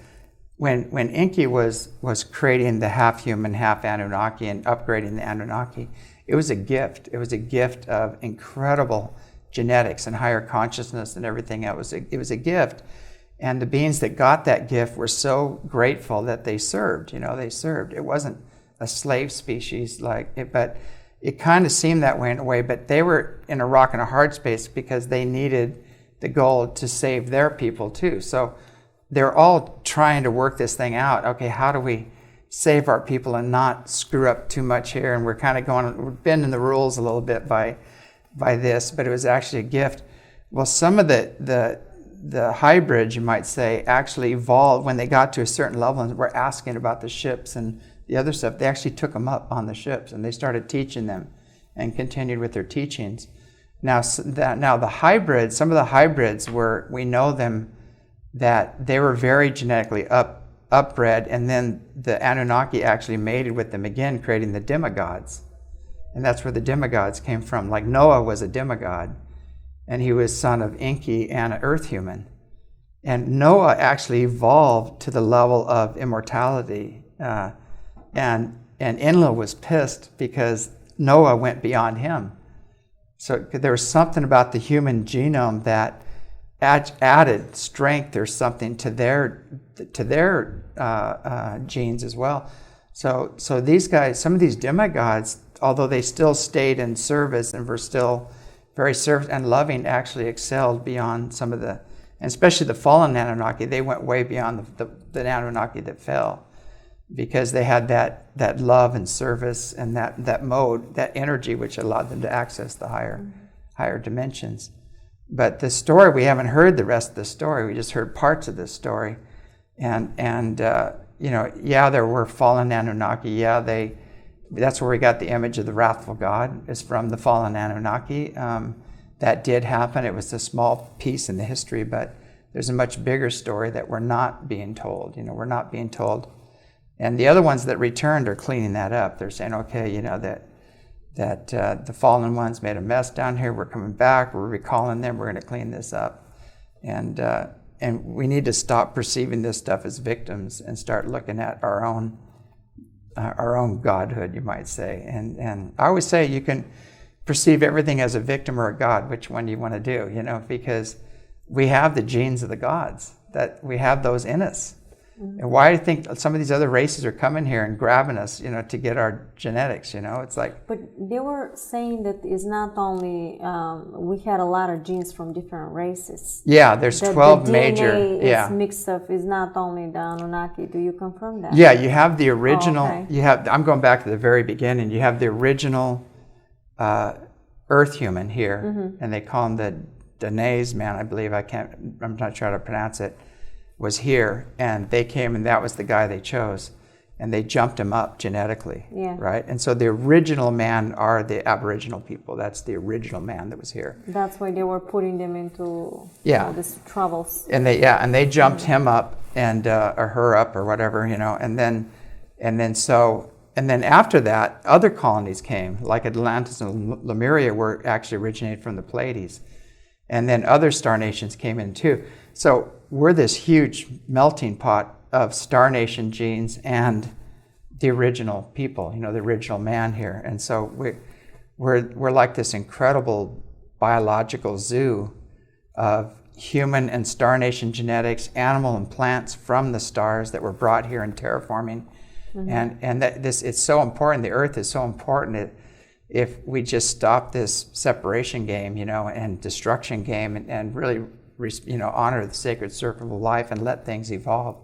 when Enki was creating the half human, half Anunnaki and upgrading the Anunnaki, it was a gift. It was a gift of incredible genetics and higher consciousness and everything else. It was a gift. And the beings that got that gift were so grateful that they served. They served. It wasn't a slave species but it kind of seemed that way in a way, but they were in a rock and a hard space because they needed the gold to save their people too. So they're all trying to work this thing out. Okay, how do we save our people and not screw up too much here? And we're kind of we're bending the rules a little bit by this, but it was actually a gift. Well, some of the hybrids, you might say, actually evolved when they got to a certain level and were asking about the ships and the other stuff. They actually took them up on the ships and they started teaching them and continued with their teachings. Now the hybrids, some of the hybrids we know them that they were very genetically upbred, and then the Anunnaki actually mated with them again, creating the demigods. And that's where the demigods came from. Like Noah was a demigod, and he was son of Enki and an earth human. And Noah actually evolved to the level of immortality. And Enlil was pissed because Noah went beyond him. So there was something about the human genome that added strength or something to their genes as well. So these guys, some of these demigods, although they still stayed in service and were still very service and loving, actually excelled beyond some of and especially the fallen Anunnaki. They went way beyond the Anunnaki that fell, because they had that love and service and that mode, that energy, which allowed them to access the higher dimensions. But the story, we haven't heard the rest of the story. We just heard parts of this story. And there were fallen Anunnaki. That's where we got the image of the wrathful God, is from the fallen Anunnaki. That did happen. It was a small piece in the history, but there's a much bigger story that we're not being told. We're not being told. And the other ones that returned are cleaning that up. They're saying, okay, that the fallen ones made a mess down here. We're coming back. We're recalling them. We're going to clean this up. And and we need to stop perceiving this stuff as victims and start looking at our own godhood, you might say. And I always say you can perceive everything as a victim or a god. Which one do you want to do? Because we have the genes of the gods, that we have those in us. And why do you think some of these other races are coming here and grabbing us, to get our genetics, It's like... But they were saying that it's not only, we had a lot of genes from different races. Yeah, there's 12 major... It's mixed up. It's not only the Anunnaki. Do you confirm that? Yeah, you have the original... Oh, okay. I'm going back to the very beginning. You have the original Earth human here, and they call him the Danae's man, I believe. I'm not sure how to pronounce it. Was here, and they came, and that was the guy they chose, and they jumped him up genetically, right? And so the original man are the Aboriginal people. That's the original man that was here. That's why they were putting them into these troubles. And they jumped him up and or her up or whatever, and then after that, other colonies came, like Atlantis and Lemuria were actually originated from the Pleiades, and then other star nations came in too. So we're this huge melting pot of Star Nation genes and the original people, the original man here. And so we're like this incredible biological zoo of human and Star Nation genetics, animal and plants from the stars that were brought here in terraforming. And that it's so important. The Earth is so important. If we just stop this separation game, and destruction game, and really honor the sacred circle of life and let things evolve,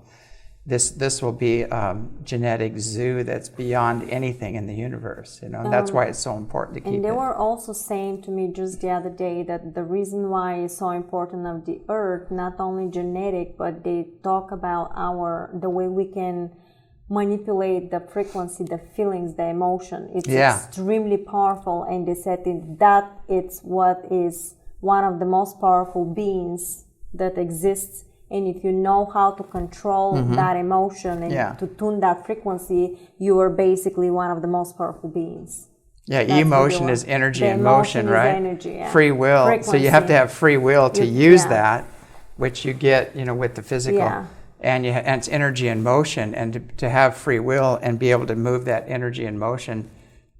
this will be a genetic zoo that's beyond anything in the universe, and that's why it's so important to keep it. And they were also saying to me just the other day that the reason why it's so important of the Earth, not only genetic, but they talk about the way we can manipulate the frequency, the feelings, the emotion. It's extremely powerful, and they said that it's what is one of the most powerful beings that exists. And if you know how to control that emotion and to tune that frequency, you are basically one of the most powerful beings. Yeah, emotion is energy and motion, right? Energy, free will. Frequency. So you have to have free will to use that, which you get, with the physical. Yeah. And it's energy and motion, and to have free will and be able to move that energy and motion,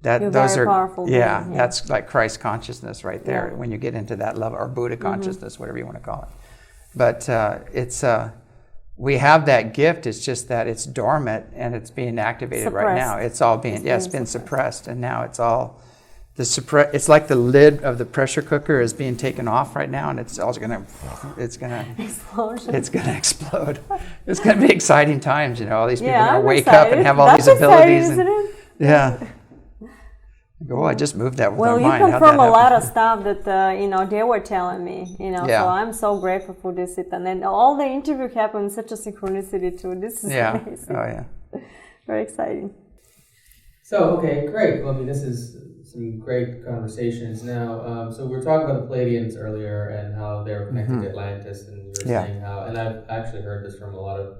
those are powerful. That's like Christ consciousness right there. When you get into that level, or Buddha consciousness, whatever you want to call it. But we have that gift. It's just that it's dormant and it's being activated right now. It's all being it's been suppressed, and now it's all it's like the lid of the pressure cooker is being taken off right now, and it's gonna explosion. It's gonna explode. It's gonna be exciting times, all these people are gonna wake excited. up and have all That's these abilities. Exciting, isn't it? Yeah. Oh, I just moved that with my mind. Well, you confirm a lot of stuff that they were telling me. So I'm so grateful for this, and then all the interview happened in such a synchronicity too. This is amazing. Oh yeah. Very exciting. So okay, great. Well, this is some great conversations now. So we were talking about the Pleiadians earlier and how they're connected to Atlantis, and you were saying how, and I've actually heard this from a lot of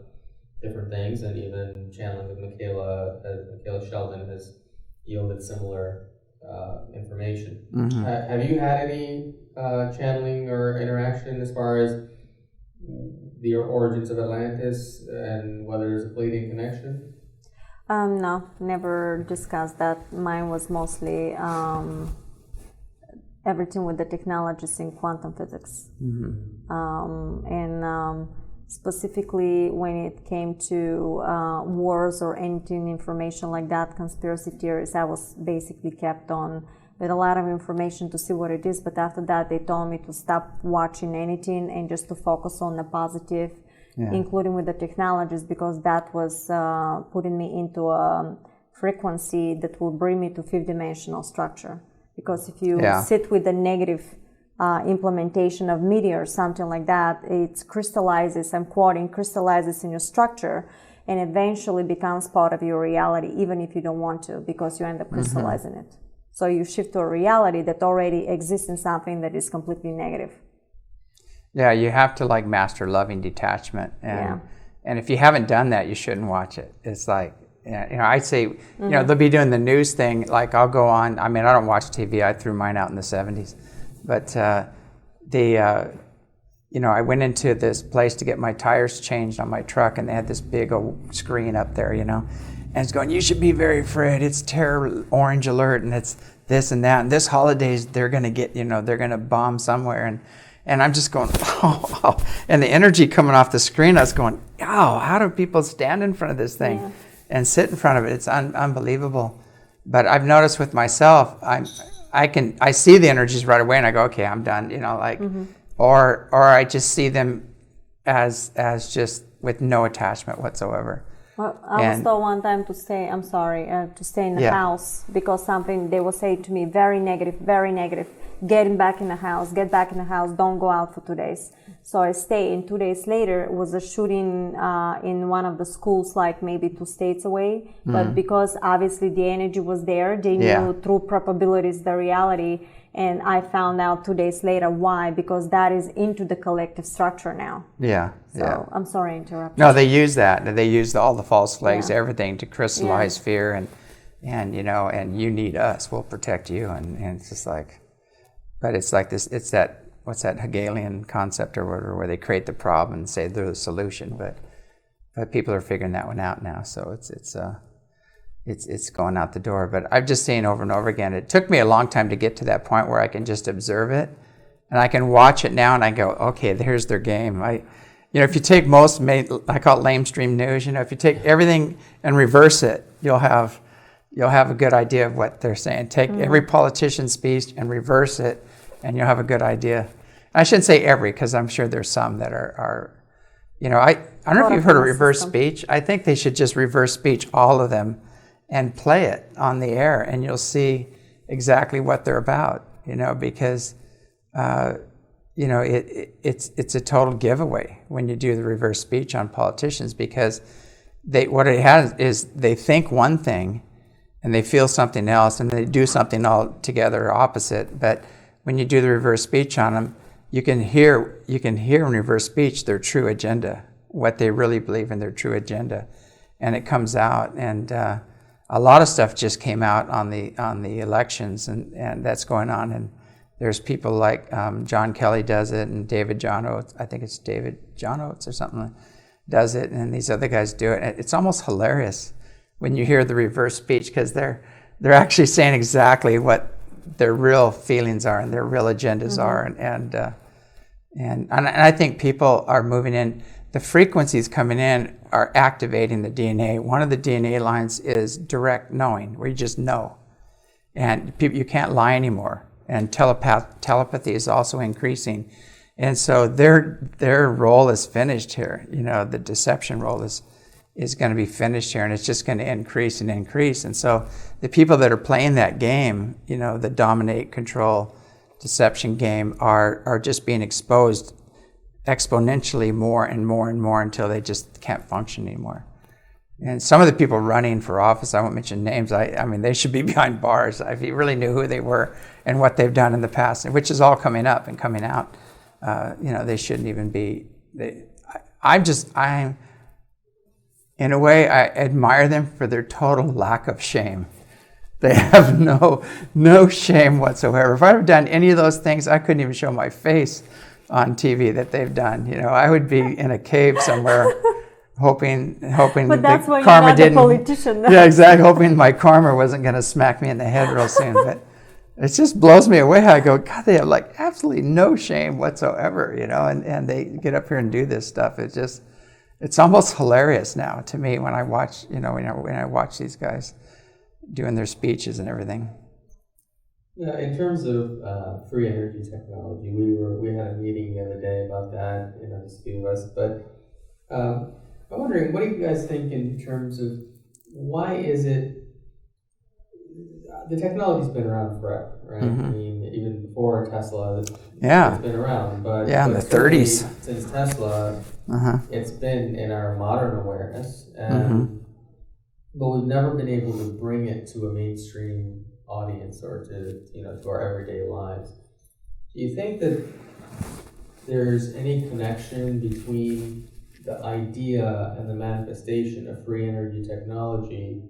different things, and even channeling with Michaela Sheldon has yielded similar information. Have you had any channeling or interaction as far as the origins of Atlantis and whether there's a Pleiadian connection? No, never discussed that. Mine was mostly everything with the technologies in quantum physics. And specifically when it came to wars or anything, information like that, conspiracy theories, I was basically kept on with a lot of information to see what it is. But after that, they told me to stop watching anything and just to focus on the positive. Including with the technologies, because that was putting me into a frequency that will bring me to fifth-dimensional structure. Because if you sit with the negative implementation of meteor or something like that, it crystallizes, I'm quoting, crystallizes in your structure and eventually becomes part of your reality, even if you don't want to, because you end up crystallizing it. So you shift to a reality that already exists in something that is completely negative. Yeah, you have to master loving detachment, and if you haven't done that, you shouldn't watch it. It's like, I say, they'll be doing the news thing. Like I'll go on. I don't watch TV. I threw mine out in the 70s, but I went into this place to get my tires changed on my truck, and they had this big old screen up there, and it's going, you should be very afraid. It's terror orange alert, and it's this and that. And this holidays, they're going to get, they're going to bomb somewhere. And I'm just going, oh. And the energy coming off the screen, I was going, oh, how do people stand in front of this thing and sit in front of it? It's unbelievable. But I've noticed with myself, I see the energies right away, and I go, okay, I'm done, or I just see them as just with no attachment whatsoever. Well, I was told one time to stay in the house because something they will say to me, very negative, get back in the house, don't go out for 2 days. So I stay, and 2 days later it was a shooting in one of the schools, like maybe 2 states away. But because obviously the energy was there, they knew through probabilities the reality. And I found out 2 days later why, because that is into the collective structure now. So I'm sorry to interrupt. No, they use that. They use all the false flags, everything to crystallize fear, and you need us. We'll protect you, and it's just like, but it's like this. It's that, what's that Hegelian concept or whatever, where they create the problem and say they're the solution. But people are figuring that one out now. So it's going out the door. But I've just seen over and over again, it took me a long time to get to that point where I can just observe it, and I can watch it now, and I go, okay, here's their game. If you take I call it lamestream news, if you take everything and reverse it, you'll have a good idea of what they're saying. Take every politician's speech and reverse it, and you'll have a good idea. I shouldn't say every, because I'm sure there's some that are I don't know if you've heard of reverse speech. I think they should just reverse speech, all of them, and play it on the air, and you'll see exactly what they're about, because, it's a total giveaway when you do the reverse speech on politicians, because what it has is they think one thing and they feel something else, and they do something altogether opposite. But when you do the reverse speech on them, you can hear in reverse speech their true agenda, what they really believe in, their true agenda, and it comes out. And a lot of stuff just came out on the elections, and that's going on. And there's people like John Kelly does it, and David John Oates, I think it's David John Oates or something, does it, and these other guys do it. And it's almost hilarious when you hear the reverse speech, because they're actually saying exactly what their real feelings are and their real agendas are, and I think people are moving in. The frequencies coming in are activating the DNA. One of the DNA lines is direct knowing, where you just know, and you can't lie anymore. And telepathy is also increasing, and so their role is finished here. The deception role is going to be finished here, and it's just going to increase and increase. And so the people that are playing that game, the dominate, control, deception game, are just being exposed exponentially more and more and more until they just can't function anymore. And some of the people running for office, I won't mention names, I mean, they should be behind bars. If you really knew who they were and what they've done in the past, which is all coming up and coming out, they shouldn't even be. In a way, I admire them for their total lack of shame. They have no shame whatsoever. If I had done any of those things, I couldn't even show my face on TV that they've done. I would be in a cave somewhere, hoping but that's why karma you're not didn't. A politician. Yeah, exactly. Hoping my karma wasn't going to smack me in the head real soon. But it just blows me away. I go, God, they have like absolutely no shame whatsoever, and they get up here and do this stuff. It's almost hilarious now to me when I watch, when I watch these guys doing their speeches and everything. Yeah, in terms of free energy technology, we had a meeting the other day about that, just a few of us. But I'm wondering, what do you guys think in terms of why is it the technology's been around forever, right? Mm-hmm. I mean, even before Tesla, it's been around. But in the 30s. Since Tesla, it's been in our modern awareness, but we've never been able to bring it to a mainstream audience or to our everyday lives. Do you think that there's any connection between the idea and the manifestation of free energy technology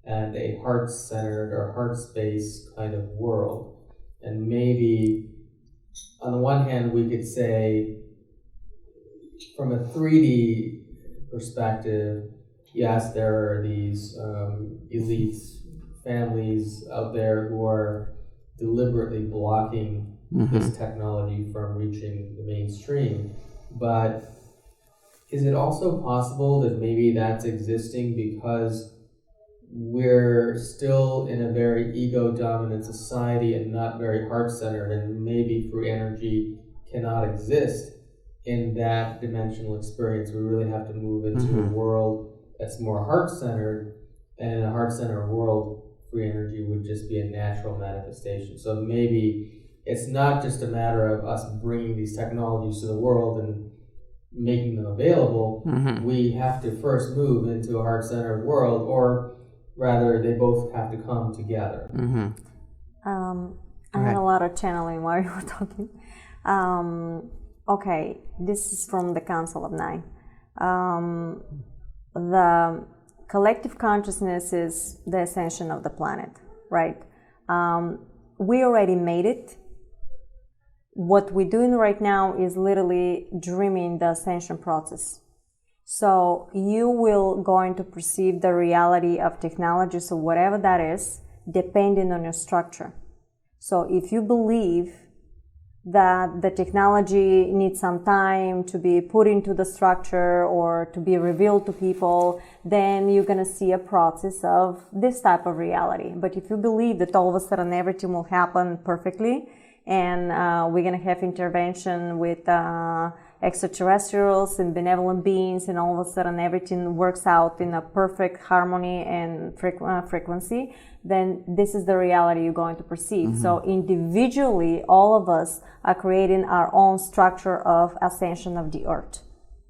and a heart-centered or heart-space kind of world? And maybe, on the one hand, we could say from a 3D perspective, yes, there are these elites, families out there who are deliberately blocking this technology from reaching the mainstream. But is it also possible that maybe that's existing because we're still in a very ego-dominant society and not very heart-centered, and maybe free energy cannot exist in that dimensional experience? We really have to move into a world that's more heart-centered, and in a heart-centered world, free energy would just be a natural manifestation. So maybe it's not just a matter of us bringing these technologies to the world and making them available. We have to first move into a heart-centered world, or rather, they both have to come together. I had a lot of channeling while you were talking. Okay, this is from the Council of Nine. The collective consciousness is the ascension of the planet, right? We already made it. What we're doing right now is literally dreaming the ascension process. So you will going to perceive the reality of technology, so whatever that is, depending on your structure. So if you believe that the technology needs some time to be put into the structure or to be revealed to people, then you're going to see a process of this type of reality. But if you believe that all of a sudden everything will happen perfectly, and we're going to have intervention with extraterrestrials and benevolent beings, and all of a sudden everything works out in a perfect harmony and frequency, then this is the reality you're going to perceive. So individually, all of us are creating our own structure of ascension of the earth.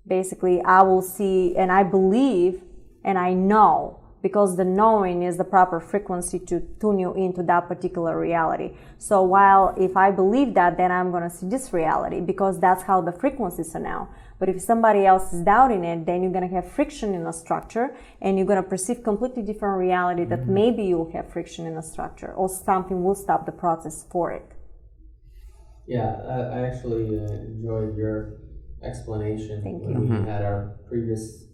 Basically, I will see, and I believe, and I know, because the knowing is the proper frequency to tune you into that particular reality. So while if I believe that, then I'm going to see this reality, because that's how the frequencies are now. But if somebody else is doubting it, then you're going to have friction in a structure, and you're going to perceive completely different reality that maybe you'll have friction in a structure, or something will stop the process for it. Yeah, I actually enjoyed your explanation when we had our previous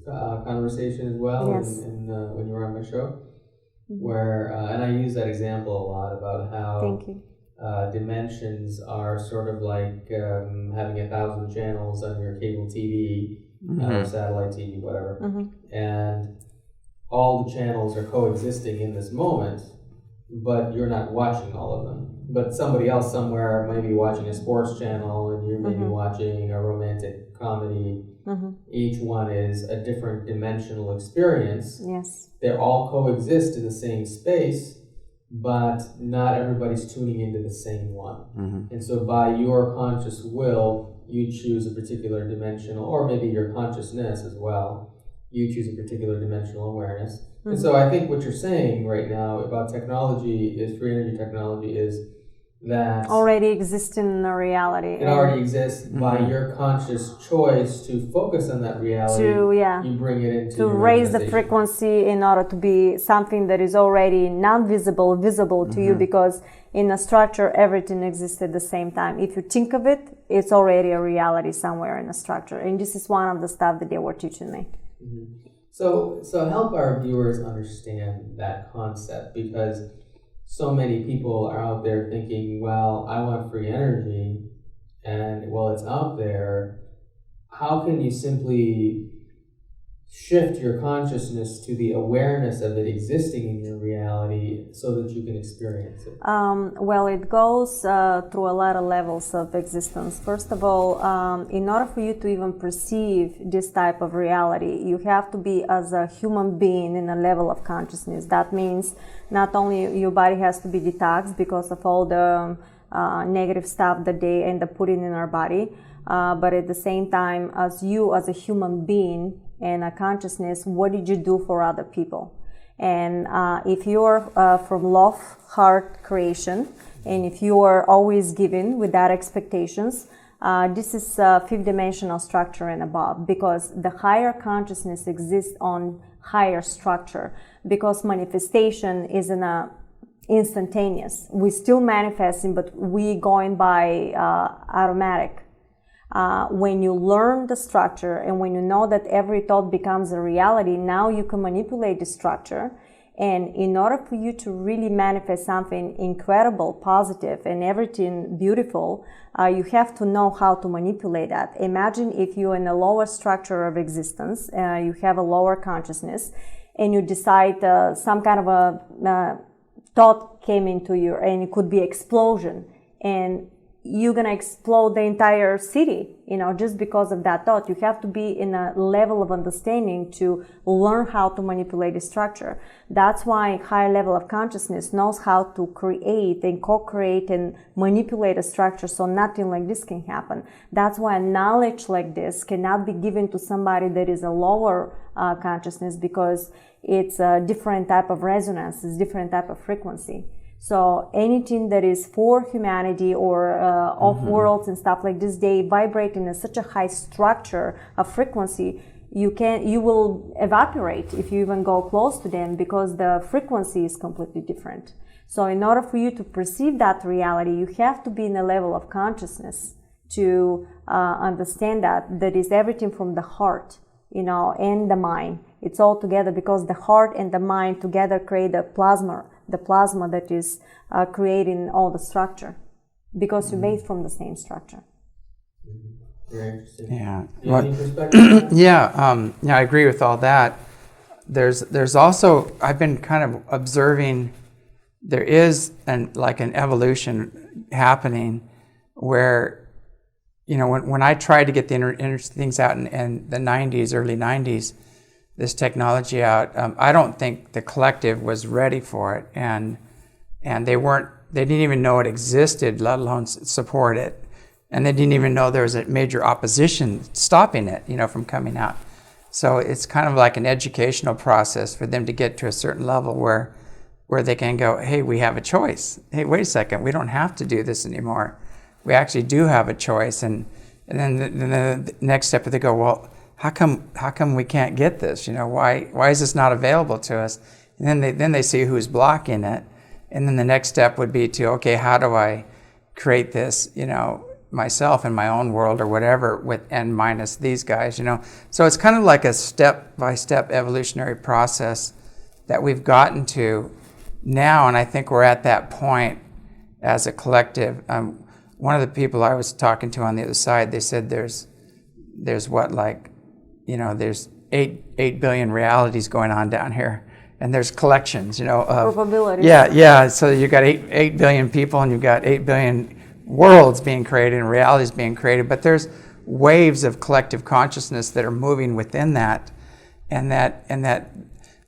conversation as well, and when you were on my show, where and I use that example a lot about how dimensions are sort of like having 1,000 channels on your cable TV or satellite TV, whatever, and all the channels are coexisting in this moment, but you're not watching all of them. But somebody else somewhere may be watching a sports channel, and you may be watching a romantic comedy. Each one is a different dimensional experience. Yes. They all coexist in the same space, but not everybody's tuning into the same one. And so by your conscious will, you choose a particular dimensional, or maybe your consciousness as well, you choose a particular dimensional awareness. And so I think what you're saying right now about technology is, free energy technology, is that already exists in a reality. It already exists. By your conscious choice to focus on that reality, you bring it into to raise the frequency in order to be something that is already non-visible, visible to you, because in a structure everything exists at the same time. If you think of it, it's already a reality somewhere in a structure. And this is one of the stuff that they were teaching me. So help our viewers understand that concept, because so many people are out there thinking, well, I want free energy, and well, it's out there. How can you simply shift your consciousness to the awareness of it existing in your reality so that you can experience it? Well, it goes through a lot of levels of existence. First of all, in order for you to even perceive this type of reality, you have to be as a human being in a level of consciousness. That means not only your body has to be detoxed because of all the negative stuff that they end up putting in our body, but at the same time, as you as a human being and a consciousness, what did you do for other people? And if you're from love, heart creation, and if you are always giving without expectations, this is fifth dimensional structure and above, because the higher consciousness exists on higher structure, because manifestation is in a instantaneous. We still manifesting, but we going by automatic. When you learn the structure and when you know that every thought becomes a reality, now you can manipulate the structure. And in order for you to really manifest something incredible, positive, and everything beautiful, you have to know how to manipulate that. Imagine if you're in a lower structure of existence, you have a lower consciousness, and you decide some kind of a thought came into you, and it could be explosion, and you're going to explode the entire city, just because of that thought. You have to be in a level of understanding to learn how to manipulate the structure. That's why higher level of consciousness knows how to create and co-create and manipulate a structure so nothing like this can happen. That's why knowledge like this cannot be given to somebody that is a lower consciousness, because it's a different type of resonance, it's different type of frequency. So anything that is for humanity or off worlds and stuff like this, they vibrate in such a high structure of frequency, you will evaporate if you even go close to them, because the frequency is completely different. So in order for you to perceive that reality, you have to be in a level of consciousness to understand that is everything from the heart, and the mind. It's all together, because the heart and the mind together create the plasma that is creating all the structure, because you're made from the same structure. Very interesting. Yeah. Do you have any perspective on that? Yeah, I agree with all that. There's also, I've been kind of observing, there is an evolution happening where, when I tried to get the things out in the 90s, early 90s, this technology out, I don't think the collective was ready for it, and they didn't even know it existed, let alone support it, and they didn't even know there was a major opposition stopping it, from coming out. So it's kind of like an educational process for them to get to a certain level where they can go, hey, we have a choice. Hey, wait a second, we don't have to do this anymore. We actually do have a choice, and then the next step, they go, well, how come we can't get this? Why is this not available to us? And then they see who's blocking it, and then the next step would be to, okay, how do I create this, myself in my own world or whatever, with and minus these guys, So it's kind of like a step-by-step evolutionary process that we've gotten to now, and I think we're at that point as a collective. One of the people I was talking to on the other side, they said there's there's 8 billion realities going on down here, and there's collections, of probabilities. Yeah. So you got 8 billion people, and you've got 8 billion worlds being created and realities being created. But there's waves of collective consciousness that are moving within that, and that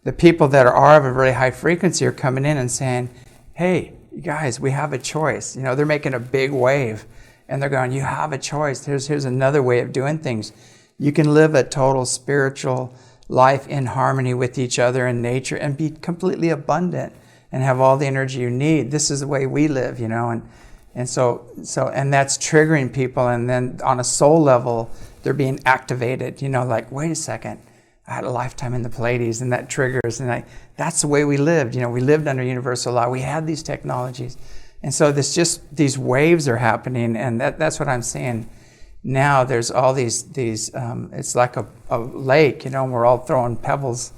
the people that are of a very high frequency are coming in and saying, hey, you guys, we have a choice. They're making a big wave, and they're going, you have a choice. Here's another way of doing things. You can live a total spiritual life in harmony with each other and nature, and be completely abundant and have all the energy you need. This is the way we live, and so that's triggering people, and then on a soul level, they're being activated. Like, wait a second, I had a lifetime in the Pleiades, and that triggers, and that's the way we lived. We lived under universal law. We had these technologies, and so these waves are happening, and that's what I'm seeing. Now there's all these it's like a lake, and we're all throwing pebbles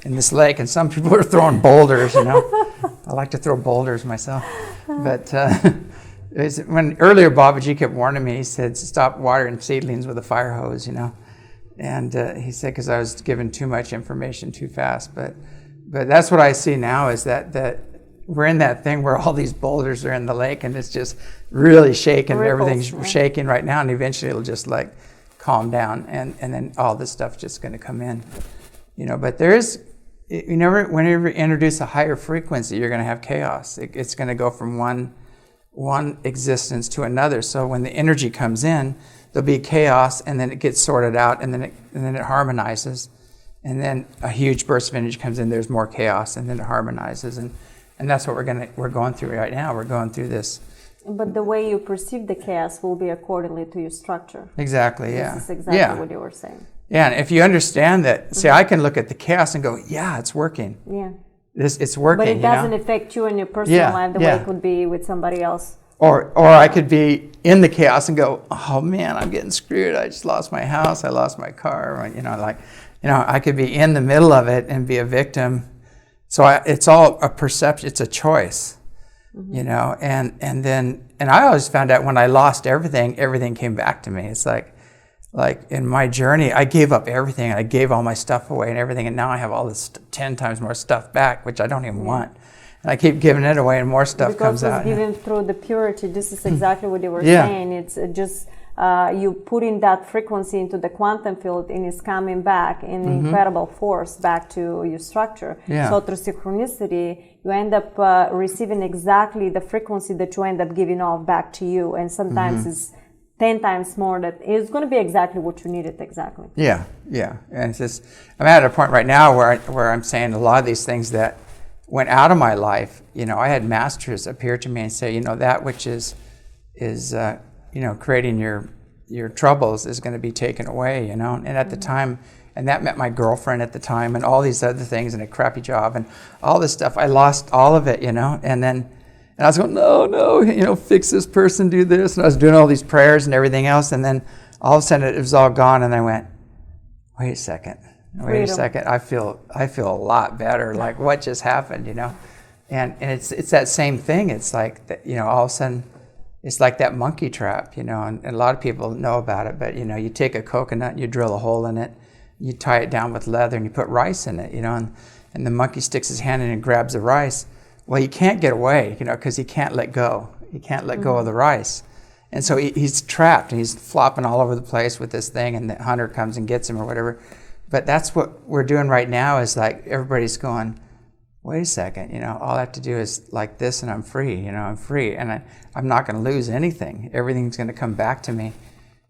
in this lake, and some people are throwing boulders, I like to throw boulders myself. But when earlier Babaji kept warning me, he said, stop watering seedlings with a fire hose, and he said, because I was giving too much information too fast. But that's what I see now, is that we're in that thing where all these boulders are in the lake, and it's just really shaking. Everything's shaking right now, and eventually it'll just calm down, and then all this stuff's just going to come in, But there is, whenever you introduce a higher frequency, you're going to have chaos. It's going to go from one existence to another. So when the energy comes in, there'll be chaos, and then it gets sorted out, and then it harmonizes, and then a huge burst of energy comes in. There's more chaos, and then it harmonizes, and that's what we're going through right now. We're going through this. But the way you perceive the chaos will be accordingly to your structure. Exactly, yeah. This is exactly what you were saying. Yeah, and if you understand that, see, I can look at the chaos and go, yeah, it's working. Yeah. It's working, But it doesn't affect you in your personal life the way it would be with somebody else. or I could be in the chaos and go, oh man, I'm getting screwed. I just lost my house. I lost my car. I could be in the middle of it and be a victim. So it's all a perception. It's a choice, and I always found out when I lost everything came back to me. It's like in my journey, I gave up everything. I gave all my stuff away and everything, and now I have all this 10 times more stuff back, which I don't even want. And I keep giving it away, and more stuff comes out. Because it's given through the purity. This is exactly what you were saying. It's just you put in that frequency into the quantum field, and it's coming back in incredible force back to your structure. Yeah. So through synchronicity, you end up receiving exactly the frequency that you end up giving off back to you, and sometimes it's 10 times more. That it's going to be exactly what you needed exactly. Yeah. And it's just, I'm at a point right now where I'm saying a lot of these things that went out of my life. I had masters appear to me and say, that which is creating your troubles is going to be taken away, and at the time, and that meant my girlfriend at the time and all these other things and a crappy job and all this stuff. I lost all of it, and I was going, no, fix this person, do this, and I was doing all these prayers and everything else, and then all of a sudden it was all gone, and I went, wait a second, I feel a lot better. Like, what just happened, and it's that same thing. It's like all of a sudden it's like that monkey trap, and a lot of people know about it, but you take a coconut and you drill a hole in it, you tie it down with leather and you put rice in it, and the monkey sticks his hand in and grabs the rice. Well, he can't get away, because he can't let go. He can't let go of the rice. And so he's trapped and he's flopping all over the place with this thing, and the hunter comes and gets him or whatever. But that's what we're doing right now, is like everybody's going, wait a second, all I have to do is like this and I'm free, I'm free. And I'm not going to lose anything. Everything's going to come back to me.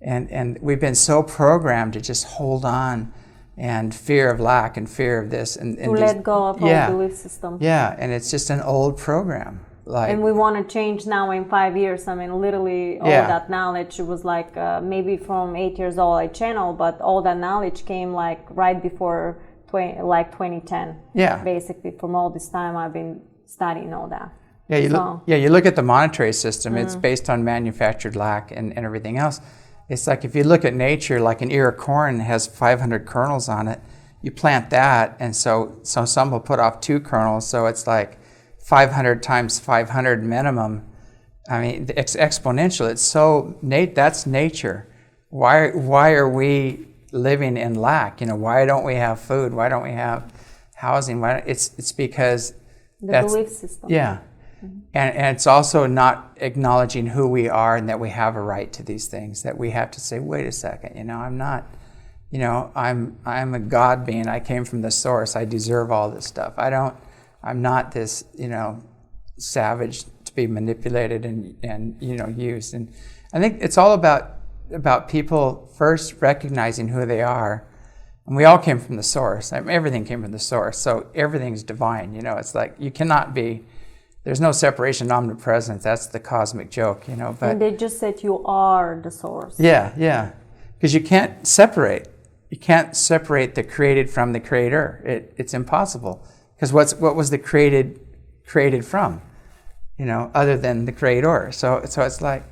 And we've been so programmed to just hold on, and fear of lack and fear of this. And to let go of our belief system. Yeah, and it's just an old program. And we want to change now in 5 years. I mean, literally all that knowledge was like maybe from 8 years old I channeled, but all that knowledge came like right before 2010. Yeah. Basically, from all this time I've been studying all that. Yeah, you look at the monetary system, it's based on manufactured lack and everything else. It's like if you look at nature, like an ear of corn has 500 kernels on it, you plant that, and so some will put off 2 kernels, so it's like 500 times 500 minimum. I mean, it's exponential. It's so that's nature. Why are we living in lack? Why don't we have food? Why don't we have housing? It's because the belief system. Yeah. And it's also not acknowledging who we are and that we have a right to these things, that we have to say, wait a second, I'm not, I'm a God being. I came from the source. I deserve all this stuff. I'm not this, savage to be manipulated and used. And I think it's all about people first recognizing who they are. And we all came from the source. Everything came from the source. So everything's divine. It's like you cannot be. There's no separation, omnipresence. That's the cosmic joke, But and they just said you are the source. Yeah. Because you can't separate. You can't separate the created from the creator. It's impossible. Because what was the created from? Other than the creator. So it's like,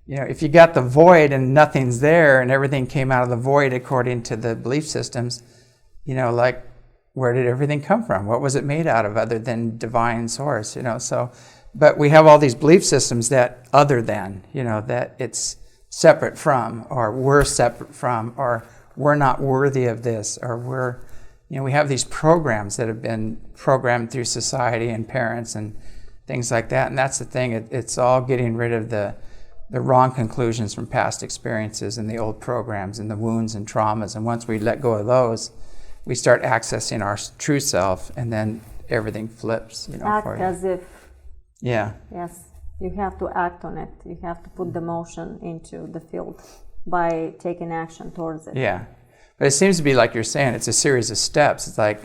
if you got the void and nothing's there and everything came out of the void according to the belief systems, like, where did everything come from? What was it made out of other than divine source? So, but we have all these belief systems that other than, that it's separate from, or we're separate from, or we're not worthy of this, or we have these programs that have been programmed through society and parents and things like that. And that's the thing. It's all getting rid of the wrong conclusions from past experiences and the old programs and the wounds and traumas. And once we let go of those, we start accessing our true self, and then everything flips. Act for you. as if. Yeah. Yes, you have to act on it. You have to put the motion into the field by taking action towards it. Yeah, but it seems to be like you're saying. It's a series of steps. It's like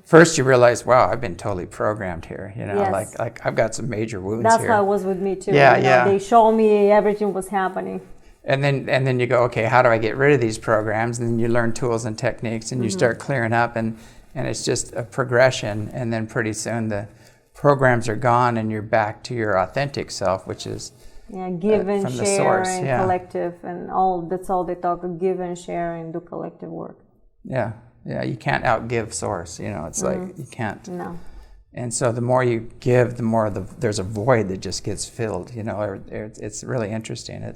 first you realize, wow, I've been totally programmed here. Yes. like I've got some major wounds That's here. how it was with me too. Yeah. They showed me everything was happening. And then you go, okay, how do I get rid of these programs? And then you learn tools and techniques, and you start clearing up, and it's just a progression. And then pretty soon the programs are gone, and you're back to your authentic self, which is Yeah, give and from share the source. and Yeah. collective and all. That's all they talk. Give and share and do collective work. Yeah, yeah. You can't outgive source. It's like you can't. No. And so the more you give, the more there's a void that just gets filled. It's really interesting.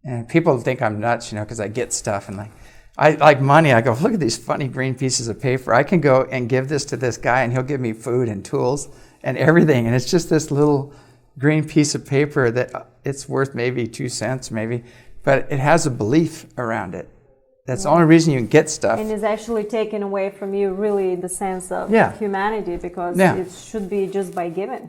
And people think I'm nuts, because I get stuff and I like money. I go, look at these funny green pieces of paper. I can go and give this to this guy, and he'll give me food and tools and everything. And it's just this little green piece of paper that it's worth maybe 2 cents, maybe, but it has a belief around it. That's the only reason you can get stuff. And it's actually taken away from you, really, the sense of humanity, because it should be just by giving.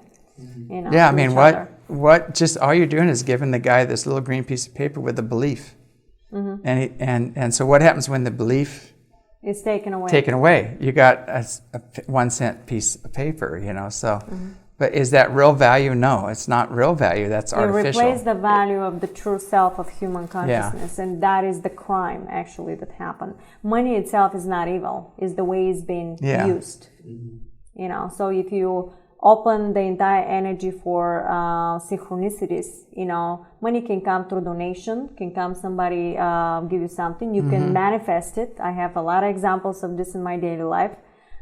Yeah, I mean, what? Just all you're doing is giving the guy this little green piece of paper with a belief. And so what happens when the belief is taken away? You got a 1 cent piece of paper, so. But is that real value? No, it's not real value. That's artificial. You replace the value of the true self of human consciousness, and that is the crime, actually, that happened. Money itself is not evil. It's the way it's been used. So if you open the entire energy for synchronicities, money can come through donation, can come somebody give you something. You can manifest it. I have a lot of examples of this in my daily life.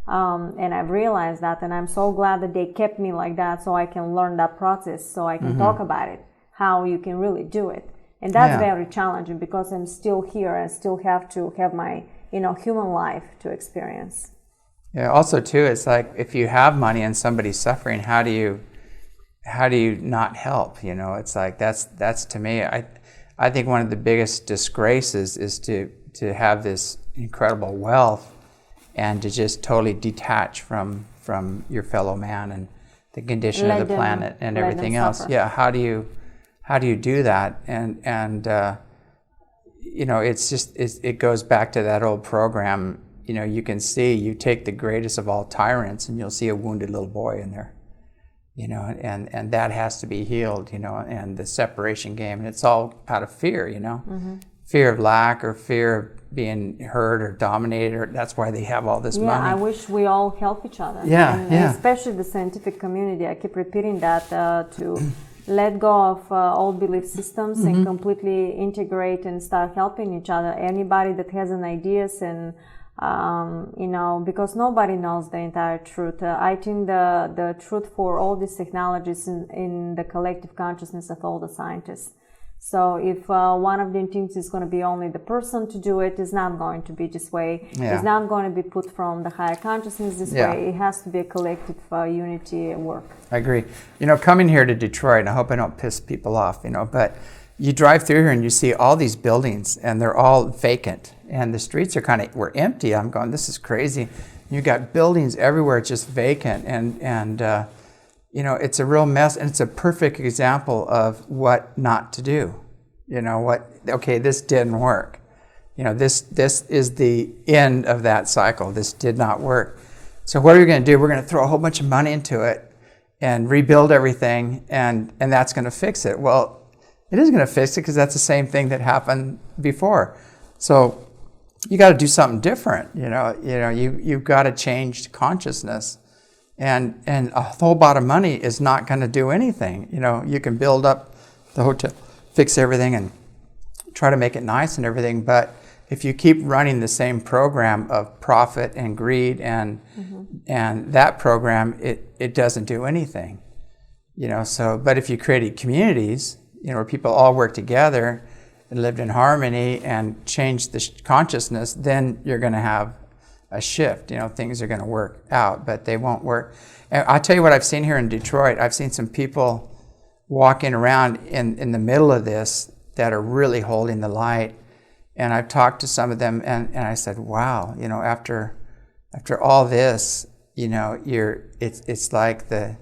And I've realized that, and I'm so glad that they kept me like that so I can learn that process, so I can talk about it, how you can really do it. And that's very challenging because I'm still here and still have to have my, human life to experience. Yeah, also too, it's like if you have money and somebody's suffering, how do you not help? It's like that's to me, I think one of the biggest disgraces is to have this incredible wealth and to just totally detach from your fellow man and the condition of the planet and everything else. Suffer. Yeah, how do you do that? And it's just it goes back to that old program. You can see, you take the greatest of all tyrants and you'll see a wounded little boy in there. And that has to be healed. And the separation game, and it's all out of fear. Fear of lack or fear of being hurt or dominated, or that's why they have all this money. Yeah, I wish we all help each other. And especially the scientific community. I keep repeating that to let go of old belief systems and completely integrate and start helping each other. Anybody that has an ideas and because nobody knows the entire truth. I think the truth for all these technologies in the collective consciousness of all the scientists. So if one of them thinks it's going to be only the person to do it, it's not going to be this way. It's not going to be put from the higher consciousness this way. It has to be a collective unity work. I agree. Coming here to Detroit, and I hope I don't piss people off, but you drive through here and you see all these buildings and they're all vacant and the streets were empty. I'm going, this is crazy. You got buildings everywhere just vacant and it's a real mess, and it's a perfect example of what not to do. This didn't work. This is the end of that cycle. This did not work. So what are we going to do? We're going to throw a whole bunch of money into it and rebuild everything, and that's going to fix it. Well, it is going to fix it because that's the same thing that happened before. So you got to do something different. You've got to change consciousness. And a whole lot of money is not going to do anything. You can build up the hotel, fix everything, and try to make it nice and everything. But if you keep running the same program of profit and greed and that program, it doesn't do anything. But if you created communities, where people all work together and lived in harmony and changed the consciousness, then you're going to have a shift. Things are going to work out, but they won't work. And I'll tell you what I've seen here in Detroit. I've seen some people walking around in the middle of this that are really holding the light. And I've talked to some of them, and I said, wow, after all this, it's like the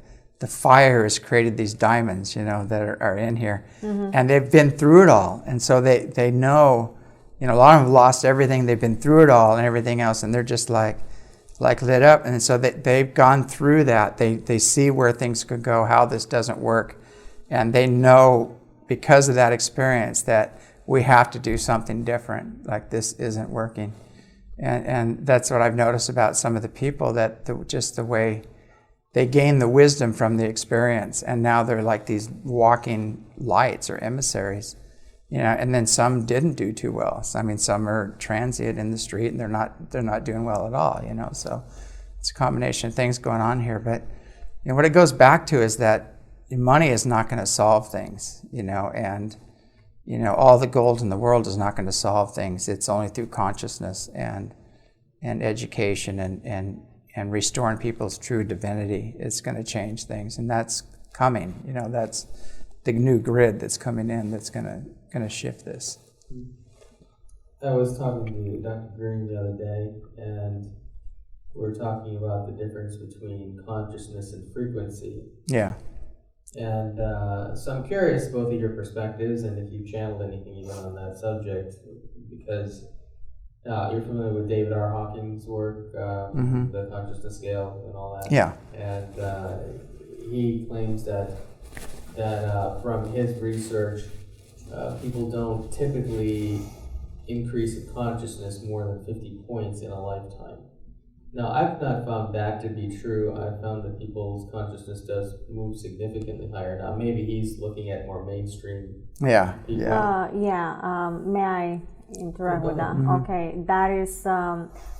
fire has created these diamonds, that are in here. And they've been through it all. And so they know, a lot of them have lost everything. They've been through it all and everything else, and they're just like lit up. And so they've gone through that. They see where things could go, how this doesn't work, and they know because of that experience that we have to do something different. Like, this isn't working, and that's what I've noticed about some of the people, that just the way they gain the wisdom from the experience, and now they're like these walking lights or emissaries, you know. And then some didn't do too well. So, I mean, some are transient in the street, and they're not doing well at all, you know. So it's a combination of things going on here. But you know, what it goes back to is that money is not going to solve things, you know, and you know, all the gold in the world is not going to solve things. It's only through consciousness and education and restoring people's true divinity. It's going to change things, and that's coming. You know, that's the new grid that's coming in that's going to shift this. I was talking to Dr. Green the other day, and we're talking about the difference between consciousness and frequency. Yeah. And so I'm curious both of your perspectives and if you've channeled anything even on that subject, because you're familiar with David R. Hawking's work, the consciousness scale and all that. Yeah. And he claims that from his research, people don't typically increase in consciousness more than 50 points in a lifetime. Now, I've not found that to be true. I've found that people's consciousness does move significantly higher. Now, maybe he's looking at more mainstream people. May I interrupt with that? Okay, that is,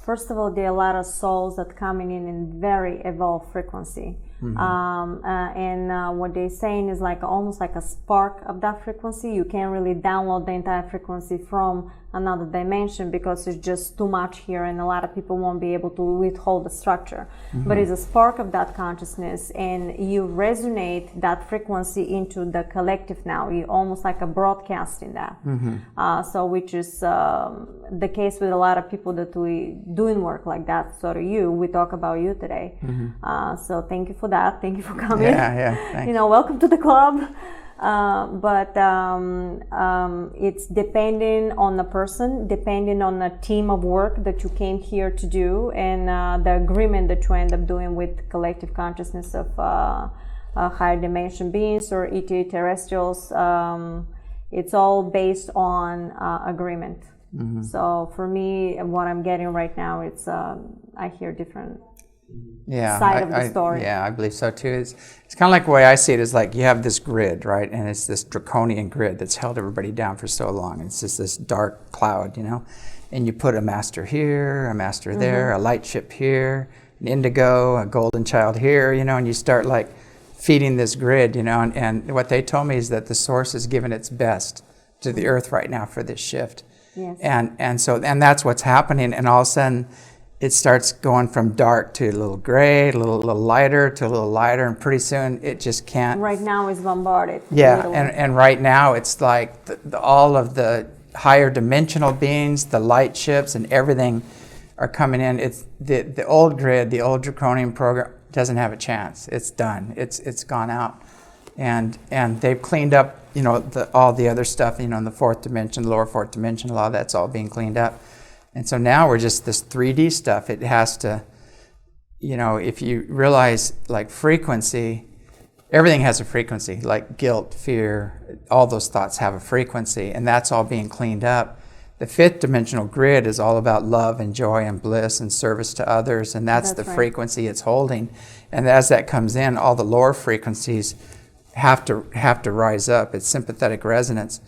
first of all, there are a lot of souls that coming in very evolved frequency. And what they're saying is like almost like a spark of that frequency. You can't really download the entire frequency from another dimension because it's just too much here, and a lot of people won't be able to withhold the structure. But it's a spark of that consciousness, and you resonate that frequency into the collective now. You almost like a broadcasting that. So which is the case with a lot of people that we doing work like that. So do you. We talk about you today. So thank you for that. Thank you for coming. Thanks. You know, welcome to the club. But it's depending on the person, depending on the team of work that you came here to do, and the agreement that you end up doing with collective consciousness of higher dimension beings or ET terrestrials. It's all based on agreement. So for me, what I'm getting right now, it's I hear different side of the story. I believe so too. It's kind of like the way I see it is like you have this grid, right? And it's this draconian grid that's held everybody down for so long. It's just this dark cloud, you know? And you put a master here, a master there, a light ship here, an indigo, a golden child here, you know, and you start like feeding this grid, you know? And what they told me is that the source is giving its best to the earth right now for this shift. Yes. And that's what's happening. And all of a sudden, it starts going from dark to a little gray, a little lighter to a little lighter, and pretty soon it just can't. Right now it's bombarded. Yeah, and right now it's like all of the higher dimensional beings, the light ships, and everything are coming in. It's the old grid, the old draconian program doesn't have a chance. It's done. It's gone out, and they've cleaned up, you know, all the other stuff, you know, in the fourth dimension, the lower fourth dimension, a lot of that's all being cleaned up. And so now we're just this 3D stuff. It has to, you know, if you realize like frequency, everything has a frequency, like guilt, fear, all those thoughts have a frequency, and that's all being cleaned up. The fifth dimensional grid is all about love and joy and bliss and service to others, and that's the right. frequency it's holding. And as that comes in, all the lower frequencies have to rise up. It's sympathetic resonance.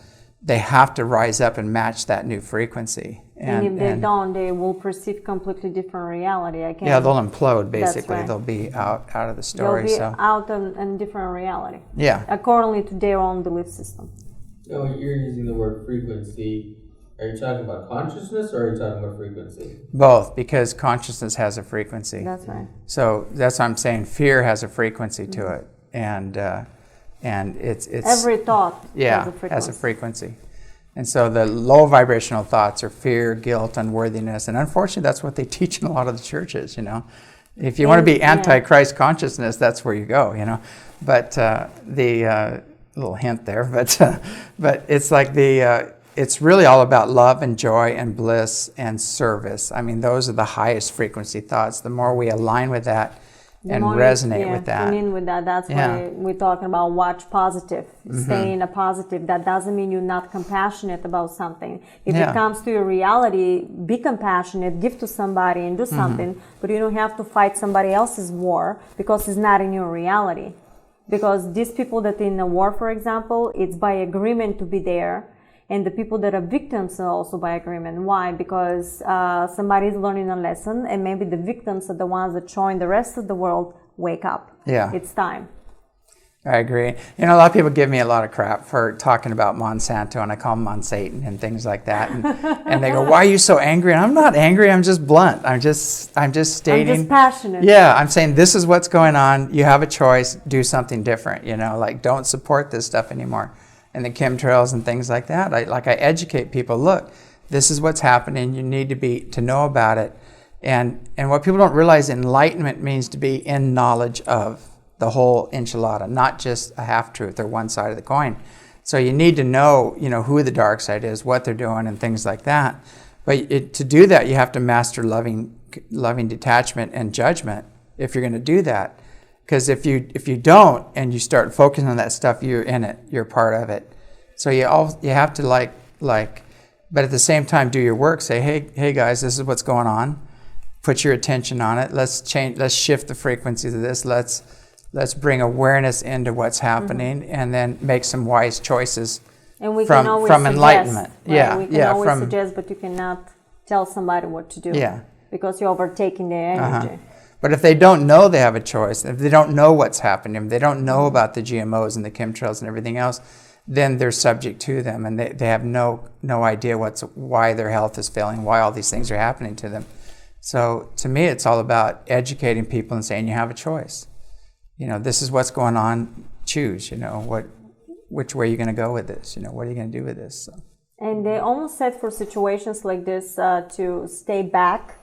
They have to rise up and match that new frequency. And if they don't, they will perceive completely different reality. Yeah, they'll implode, basically. Right. They'll be out of the story. They'll be out in different reality. Yeah. Accordingly to their own belief system. Oh, you're using the word frequency. Are you talking about consciousness or are you talking about frequency? Both, because consciousness has a frequency. That's right. So that's what I'm saying. Fear has a frequency to it. And it's every thought has a frequency. And so the low vibrational thoughts are fear, guilt, unworthiness, and unfortunately that's what they teach in a lot of the churches, you know. If you want to be anti-Christ consciousness, that's where you go, you know. But the little hint there, but it's like it's really all about love and joy and bliss and service. I mean, those are the highest frequency thoughts. The more we align with that, and resonate with that. Tune in with that. That's why we're talking about watch positive, stay in a positive. That doesn't mean you're not compassionate about something. If it comes to your reality, be compassionate, give to somebody and do something, but you don't have to fight somebody else's war because it's not in your reality. Because these people that are in a war, for example, it's by agreement to be there. And the people that are victims are also by agreement. Why? Because somebody's learning a lesson, and maybe the victims are the ones that showing the rest of the world, wake up. Yeah. It's time. I agree. You know, a lot of people give me a lot of crap for talking about Monsanto, and I call them Monsatan and things like that. And they go, why are you so angry? And I'm not angry. I'm just blunt. I'm just stating. I'm just passionate. Yeah, I'm saying this is what's going on. You have a choice. Do something different. You know, like don't support this stuff anymore. And the chemtrails and things like that. I educate people. Look, this is what's happening. You need to know about it. And what people don't realize, enlightenment means to be in knowledge of the whole enchilada, not just a half truth or one side of the coin. So you need to know, who the dark side is, what they're doing, and things like that. But to do that, you have to master loving detachment and judgment if you're going to do that. Because if you don't and you start focusing on that stuff, you're in it. You're part of it. So you have to but at the same time do your work. Say, hey guys, this is what's going on. Put your attention on it. Let's shift the frequency of this. Let's bring awareness into what's happening, and then make some wise choices. And we can always from suggest, enlightenment. Right? We can always suggest, but you cannot tell somebody what to do. Yeah. Because you're overtaking their energy. But if they don't know they have a choice, if they don't know what's happening, if they don't know about the GMOs and the chemtrails and everything else, then they're subject to them, and they have no idea why their health is failing, why all these things are happening to them. So to me, it's all about educating people and saying you have a choice. This is what's going on. Choose. Which way you're going to go with this. What are you going to do with this? So. And they almost said for situations like this to stay back.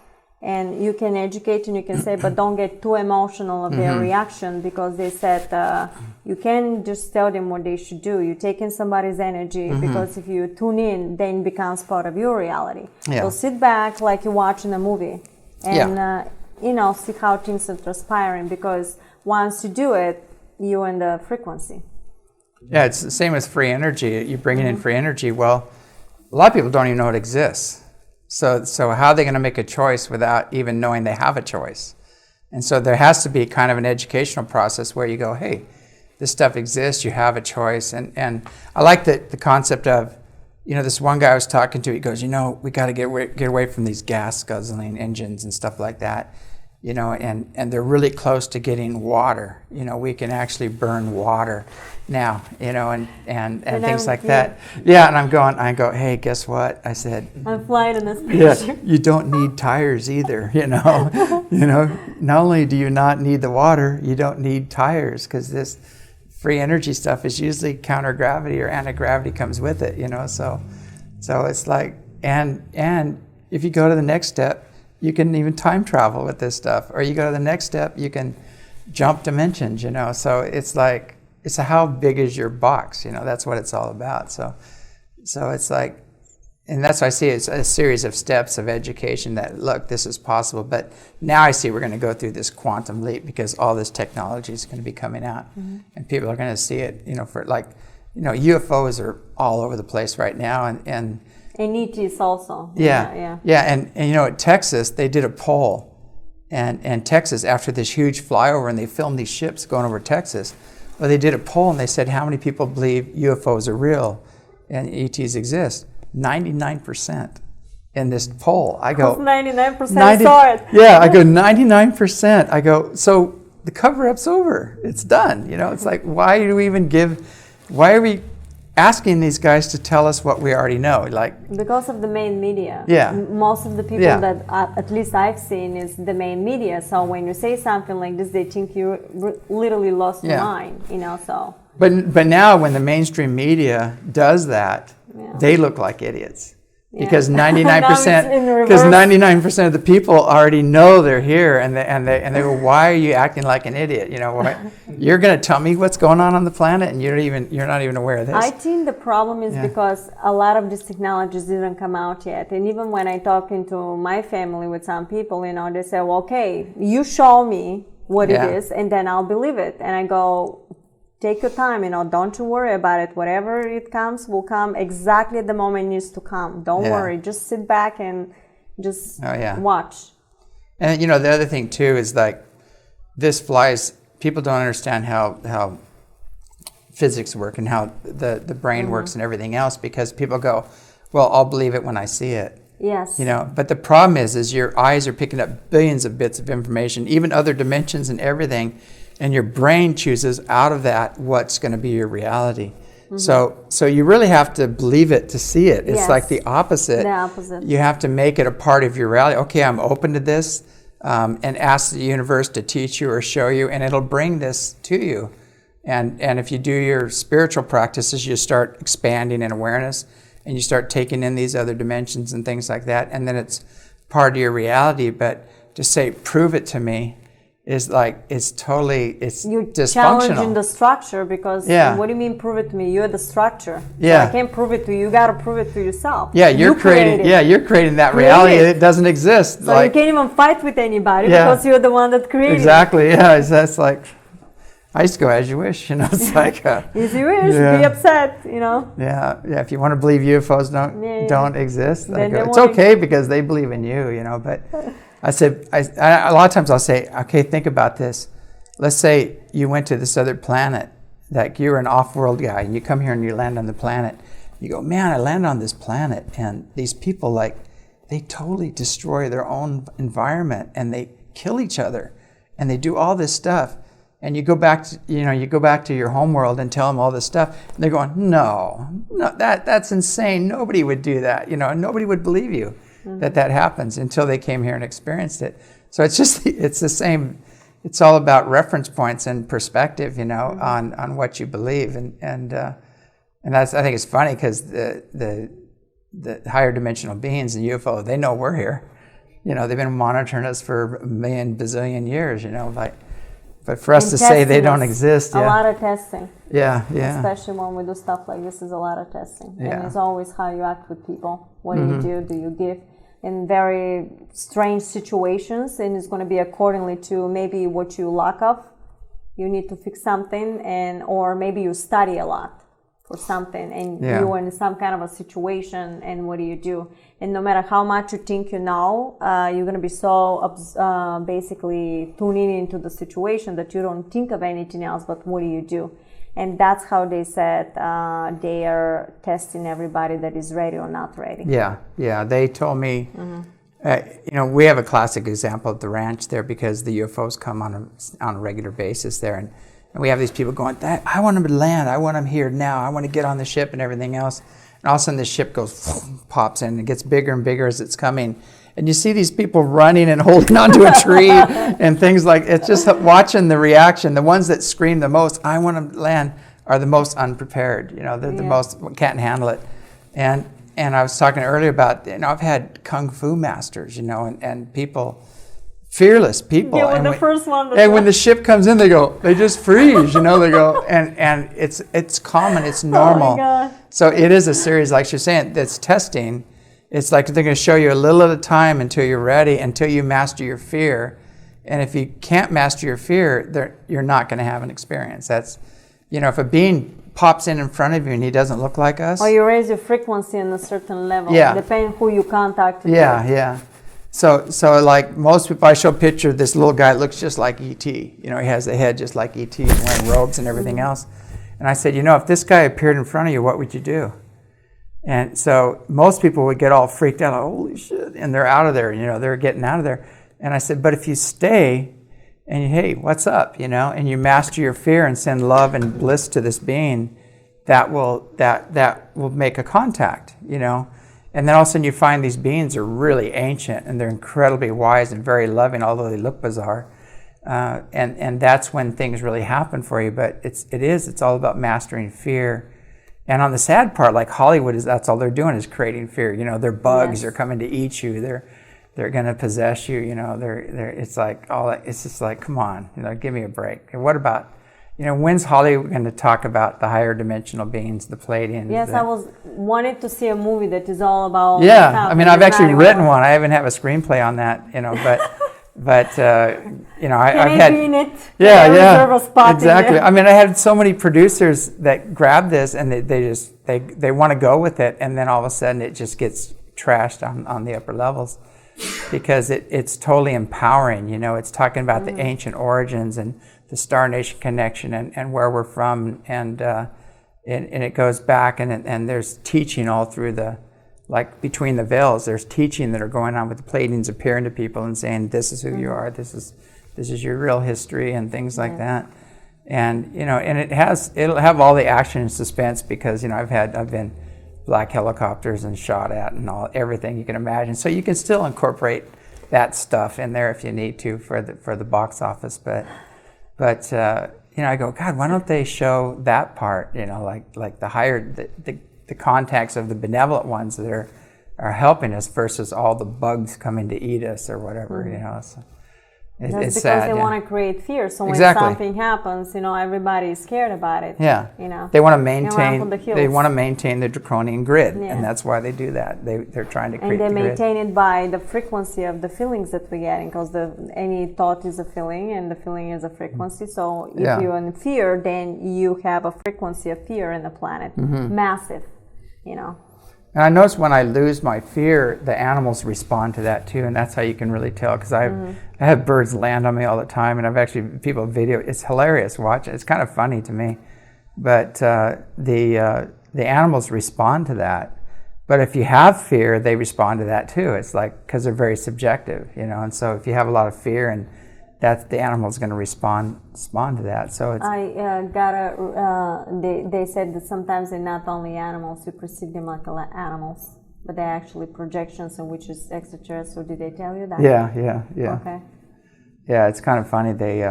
And you can educate and you can say, but don't get too emotional of their reaction, because they said you can just tell them what they should do. You're taking somebody's energy, because if you tune in, then it becomes part of your reality. Yeah. So sit back like you're watching a movie and, see how things are transpiring, because once you do it, you're in the frequency. Yeah, it's the same with free energy. You're bringing in free energy. Well, a lot of people don't even know it exists. So how are they going to make a choice without even knowing they have a choice? And so there has to be kind of an educational process where you go, hey, this stuff exists, you have a choice. And I like the concept of, this one guy I was talking to, he goes, we got to get away from these gas guzzling engines and stuff like that. And they're really close to getting water. We can actually burn water now, and things like that. Yeah, and I go, hey, guess what? I said, I'm flying in this picture. Yeah, you don't need tires either, Not only do you not need the water, you don't need tires, because this free energy stuff is usually counter-gravity or anti-gravity comes with it, So it's like, and if you go to the next step, you can even time travel with this stuff. Or you go to the next step, you can jump dimensions, So it's like, it's how big is your box, That's what it's all about. So it's like, and that's why I see it's a series of steps of education that, look, this is possible. But now I see we're going to go through this quantum leap, because all this technology is going to be coming out. And people are going to see it, for UFOs are all over the place right now. And ETs also. Yeah. And at Texas, they did a poll, and Texas, after this huge flyover, and they filmed these ships going over Texas, well, they did a poll, and they said, how many people believe UFOs are real and ETs exist? 99% in this poll. I go, 99% saw it. Yeah, I go, 99%. I go, so the cover-up's over. It's done. It's like, why are we asking these guys to tell us what we already know? Because of the main media. Yeah. Most of the people that at least I've seen is the main media. So when you say something like this, they think you literally lost your mind, so. But now when the mainstream media does that, they look like idiots. Because 99% of the people already know they're here, and they go, why are you acting like an idiot? You're going to tell me what's going on the planet, and you're not even aware of this. I think the problem is because a lot of these technologies didn't come out yet, and even when I talk into my family with some people, they say, well, okay, you show me what it is, and then I'll believe it. And I go, take your time, don't you worry about it. Whatever it comes will come exactly at the moment it needs to come. Don't worry. Just sit back and just watch. And the other thing too is like this flies. People don't understand how physics work and how the brain works and everything else, because people go, well, I'll believe it when I see it. Yes. But the problem is your eyes are picking up billions of bits of information, even other dimensions and everything, and your brain chooses out of that what's going to be your reality. So you really have to believe it to see it. It's like the opposite. The opposite. You have to make it a part of your reality. Okay, I'm open to this, and ask the universe to teach you or show you, and it'll bring this to you. And if you do your spiritual practices, you start expanding in awareness, and you start taking in these other dimensions and things like that, and then it's part of your reality. But to say, prove it to me, is like, it's You're dysfunctional. challenging the structure, because what do you mean prove it to me? You're the structure. So I can't prove it to you. You got to prove it to yourself. Yeah, you're creating that reality that doesn't exist. So you can't even fight with anybody because you're the one that created exactly. it. Exactly, that's like, I used to go as you wish, it's like easy wish, be upset, Yeah, if you want to believe UFOs don't exist, it's okay because they believe in you, but I said, a lot of times I'll say, okay, think about this. Let's say you went to this other planet, like you're an off-world guy, and you come here and you land on the planet. You go, man, I landed on this planet, and these people, like, they totally destroy their own environment, and they kill each other, and they do all this stuff. And you go back to your home world and tell them all this stuff, and they're going, no, that's insane. Nobody would do that, nobody would believe you. That happens until they came here and experienced it. So it's the same. It's all about reference points and perspective, on what you believe, and that's, I think it's funny because the higher dimensional beings and UFO, they know we're here. They've been monitoring us for a million bazillion years. But for us to say they don't exist, a lot of testing. Yeah. Especially when we do stuff like this, is a lot of testing. And it's always how you act with people. What do you do? Do you give in very strange situations? And it's going to be accordingly to maybe what you lack of. You need to fix something, or maybe you study a lot for something, and you're in some kind of a situation, and what do you do? And no matter how much you think you know, you're going to be so basically tuning into the situation that you don't think of anything else but what do you do? And that's how they said they are testing everybody that is ready or not ready. Yeah. They told me, we have a classic example at the ranch there, because the UFOs come on a regular basis there. And we have these people going, I want them to land. I want them here now. I want to get on the ship and everything else. And all of a sudden the ship pops in, and it gets bigger and bigger as it's coming. And you see these people running and holding onto a tree and things like, it's just watching the reaction. The ones that scream the most, I want to land, are the most unprepared. They're the most, can't handle it. And I was talking earlier about, I've had kung fu masters, and people, fearless people. Yeah, the first one. And when the ship comes in, they just freeze, they go, and it's common, it's normal. Oh my God. So it is a series, like you're saying, that's testing. It's like they're going to show you a little at a time until you're ready, until you master your fear. And if you can't master your fear, you're not going to have an experience. That's, if a being pops in front of you and he doesn't look like us. Or you raise your frequency on a certain level. Depending who you contact. Yeah. So like most people, I show a picture of this little guy that looks just like ET. He has a head just like ET, wearing robes and everything else. And I said, if this guy appeared in front of you, what would you do? And so most people would get all freaked out, like, holy shit, and they're out of there, they're getting out of there. And I said, but if you stay and hey, what's up, and you master your fear and send love and bliss to this being, that will make a contact, And then all of a sudden you find these beings are really ancient, and they're incredibly wise and very loving, although they look bizarre. And that's when things really happen for you. But it's all about mastering fear. And on the sad part, like Hollywood, that's all they're doing is creating fear. They're bugs. They're coming to eat you. They're going to possess you. It's like all that. It's just like, come on, give me a break. And what about, when's Hollywood going to talk about the higher dimensional beings, the Pleiadians? Yes, I was wanted to see a movie that is all about. Yeah, I've actually written one. I haven't have a screenplay on that, But you know, I've Can had I be in it? yeah, Can I yeah, reserve a spot exactly. in there? I mean, I had so many producers that grab this and they want to go with it, and then all of a sudden it just gets trashed on the upper levels because it's totally empowering. You know, it's talking about the ancient origins and the Star Nation connection and where we're from, and it goes back and there's teaching all through the. Like between the veils, there's teaching that are going on with the Pleiadians appearing to people and saying, this is who you are, this is your real history and things like that. And you know, and it'll have all the action and suspense because, you know, I've been black helicopters and shot at and everything you can imagine. So you can still incorporate that stuff in there if you need to for the box office. But you know, I go, God, why don't they show that part? You know, like the higher the contacts of the benevolent ones that are helping us versus all the bugs coming to eat us or whatever, you know. So That's it's because sad, they yeah. want to create fear. So when Exactly. something happens, you know, everybody is scared about it. Yeah, You know, they want to Around maintain. from the hills. They want to maintain the draconian grid, Yeah. and that's why they do that. They're trying to create and they the grid. maintain it by the frequency of the feelings that we're getting, because any thought is a feeling, and the feeling is a frequency. So if Yeah. you're in fear, then you have a frequency of fear in the planet, massive. You know. And I notice when I lose my fear, the animals respond to that too, and that's how you can really tell. Because I have birds land on me all the time, and I've actually people video. It's hilarious. Watch it. It's kind of funny to me, but the animals respond to that. But if you have fear, they respond to that too. It's like because they're very subjective, you know. And so if you have a lot of fear, and that's the animal's going to respond to that. So it's they said that sometimes they're not only animals, you perceive them like animals, but they're actually projections, and which is extraterrestrial. Did they tell you that? yeah. Okay. Yeah, it's kind of funny. They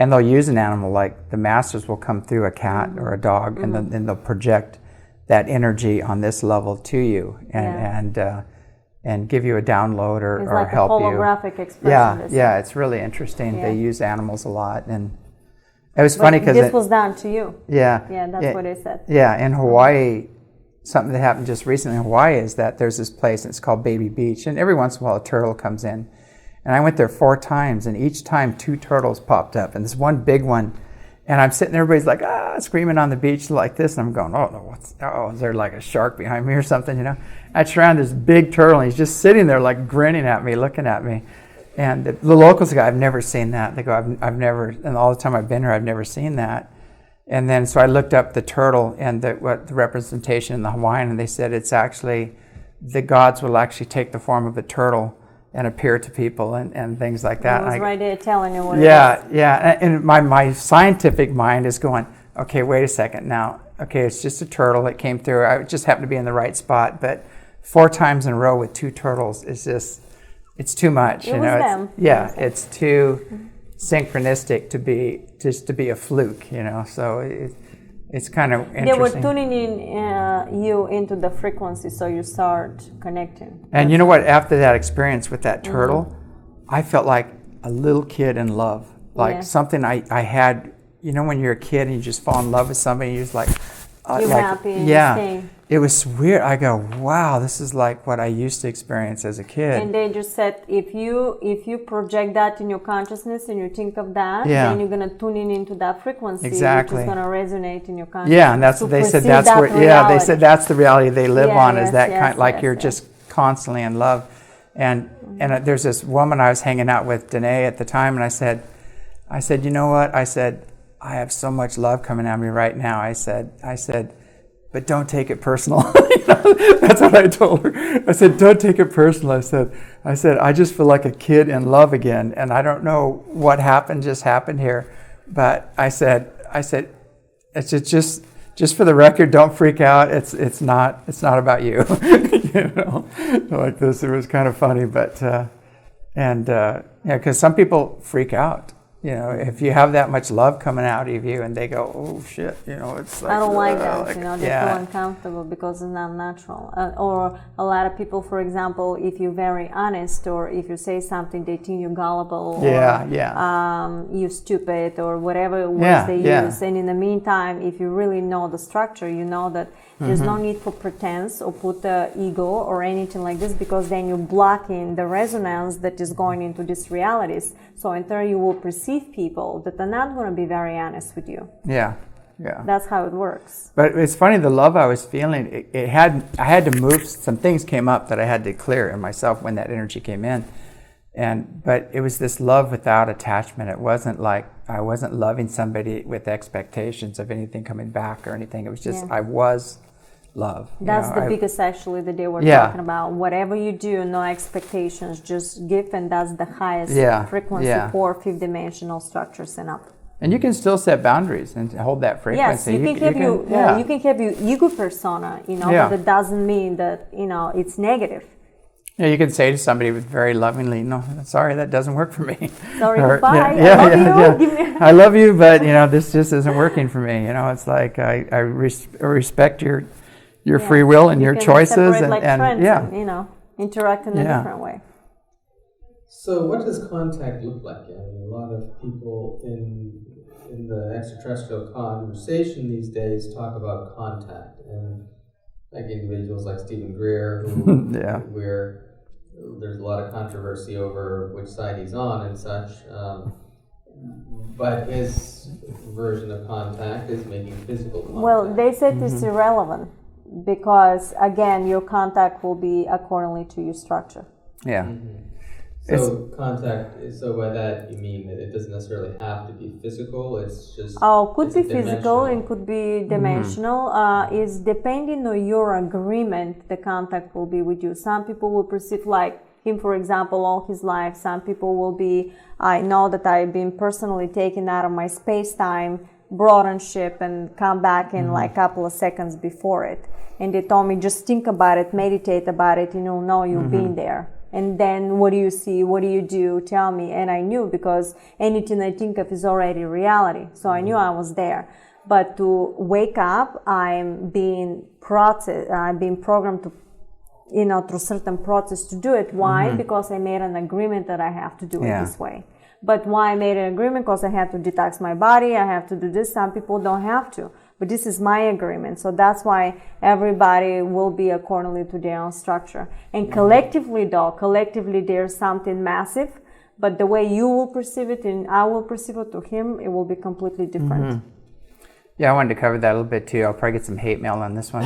and they'll use an animal, like the masters will come through a cat or a dog, and then they'll project that energy on this level to you, and give you a download or It's like help a you. holographic expression. Yeah, it's really interesting. Yeah. They use animals a lot, and it was funny because this was done to you. Yeah, That's what they said. Yeah, in Hawaii, something that happened just recently in Hawaii is that there's this place, and it's called Baby Beach, and every once in a while a turtle comes in. And I went there 4 times, and each time 2 turtles popped up, and this one big one, and I'm sitting there, everybody's like, screaming on the beach like this, and I'm going, is there like a shark behind me or something, you know? I turn around, this big turtle, and he's just sitting there like grinning at me, looking at me. And the locals go, I've never seen that. They go, I've never, and all the time I've been here, I've never seen that. And then, so I looked up the turtle and the representation in the Hawaiian, and they said it's actually, the gods will actually take the form of a turtle and appear to people and things like that. I was right there telling you what it is. Yeah. And my scientific mind is going, okay, wait a second now. Okay, it's just a turtle that came through. I just happened to be in the right spot, but 4 times in a row with 2 turtles is just, it's too much. It was them. It's too synchronistic to be a fluke, you know. So it's kind of interesting. They were tuning in you into the frequency, so you start connecting. And you know what? After that experience with that turtle, I felt like a little kid in love, like something I had. You know, when you're a kid and you just fall in love with somebody, you're just like, you're happy. And you stay. It was weird. I go, wow, this is like what I used to experience as a kid. And they just said, if you project that in your consciousness and you think of that, then you're gonna tune in into that frequency, exactly, which is gonna resonate in your consciousness. Yeah, and that's what they said. That's where they said that's the reality they live on. Is that kind like you're just constantly in love. And there's this woman I was hanging out with, Danae, at the time, and I said, you know what? I said, I have so much love coming at me right now. I said, but don't take it personal. You know, that's what I told her. I said, don't take it personal. I said, I just feel like a kid in love again, and I don't know what just happened here, but I said, it's just for the record, don't freak out. It's not about you. You know, like this. It was kind of funny, but because some people freak out. You know, if you have that much love coming out of you and they go, oh shit, you know, it's like, I don't like that, like, you know, they feel uncomfortable because it's not natural. Or a lot of people, for example, if you're very honest or if you say something, they think you're gullible or you're stupid or whatever words they use. And in the meantime, if you really know the structure, you know that there's no need for pretense or put the ego or anything like this, because then you're blocking the resonance that is going into these realities. So in turn, you will perceive people that are not going to be very honest with you. Yeah. That's how it works. But it's funny, the love I was feeling, I had to move, some things came up that I had to clear in myself when that energy came in. But it was this love without attachment. It wasn't like I wasn't loving somebody with expectations of anything coming back or anything. It was just, I was love. That's the biggest, actually, that they were talking about. Whatever you do, no expectations, just give, and that's the highest frequency for fifth dimensional structure set up. And you can still set boundaries and hold that frequency. Yes, you can have your ego persona, you know, but it doesn't mean that, you know, it's negative. Yeah, you can say to somebody with very lovingly, no, sorry, that doesn't work for me. Sorry, goodbye. I love you. I love you, but, you know, this just isn't working for me. You know, it's like I respect your free will and your choices, and you know, interact in a different way. So what does contact look like? I mean, a lot of people in the extraterrestrial conversation these days talk about contact, and like individuals like Stephen Greer, who there's a lot of controversy over which side he's on and such. But his version of contact is making physical contact. Well, they said it's irrelevant because, again, your contact will be accordingly to your structure. Yeah. So contact, so by that you mean that it doesn't necessarily have to be physical, it's just... could be physical and could be dimensional. It's depending on your agreement, the contact will be with you. Some people will perceive, like him, for example, all his life. Some people will be, I know that I've been personally taken out of my space-time, brought on ship and come back in like a couple of seconds before it. And they told me, just think about it, meditate about it, and you'll know you've been there. And then what do you see? What do you do? Tell me. And I knew, because anything I think of is already reality. So I knew I was there. But to wake up, I'm being programmed to, you know, through certain process to do it. Why? Because I made an agreement that I have to do it this way. But why I made an agreement? Because I have to detox my body. I have to do this. Some people don't have to. But this is my agreement. So that's why everybody will be accordingly to their own structure. And collectively, there's something massive. But the way you will perceive it and I will perceive it to him, it will be completely different. Yeah, I wanted to cover that a little bit too. I'll probably get some hate mail on this one.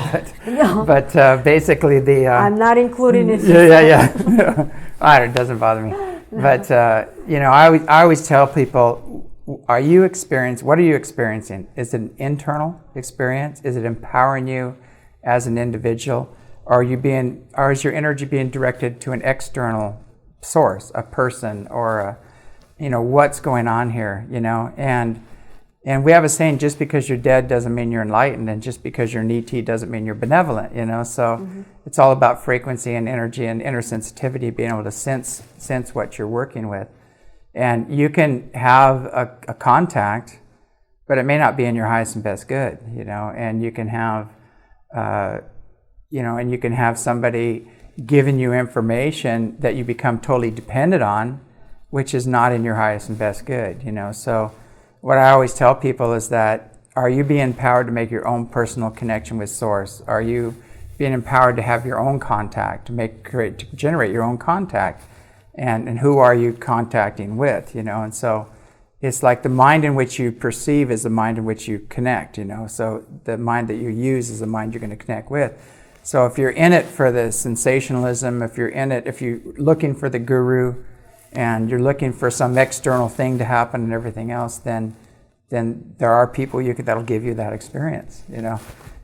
But basically I'm not including it. It doesn't bother me. But, you know, I always tell people, what are you experiencing? Is it an internal experience? Is it empowering you as an individual? Or is your energy being directed to an external source, a person, or what's going on here, you know? And we have a saying, just because you're dead doesn't mean you're enlightened, and just because you're an ET doesn't mean you're benevolent, you know? So it's all about frequency and energy and inner sensitivity, being able to sense what you're working with. And you can have a contact, but it may not be in your highest and best good, you know? And you can have, and you can have somebody giving you information that you become totally dependent on, which is not in your highest and best good, you know? So what I always tell people is that, are you being empowered to make your own personal connection with Source? Are you being empowered to have your own contact, to generate your own contact? And who are you contacting with, you know? And so it's like the mind in which you perceive is the mind in which you connect, you know? So the mind that you use is the mind you're going to connect with. So if you're in it for the sensationalism, if you're looking for the guru, and you're looking for some external thing to happen and everything else, then there are people that'll give you that experience, you know?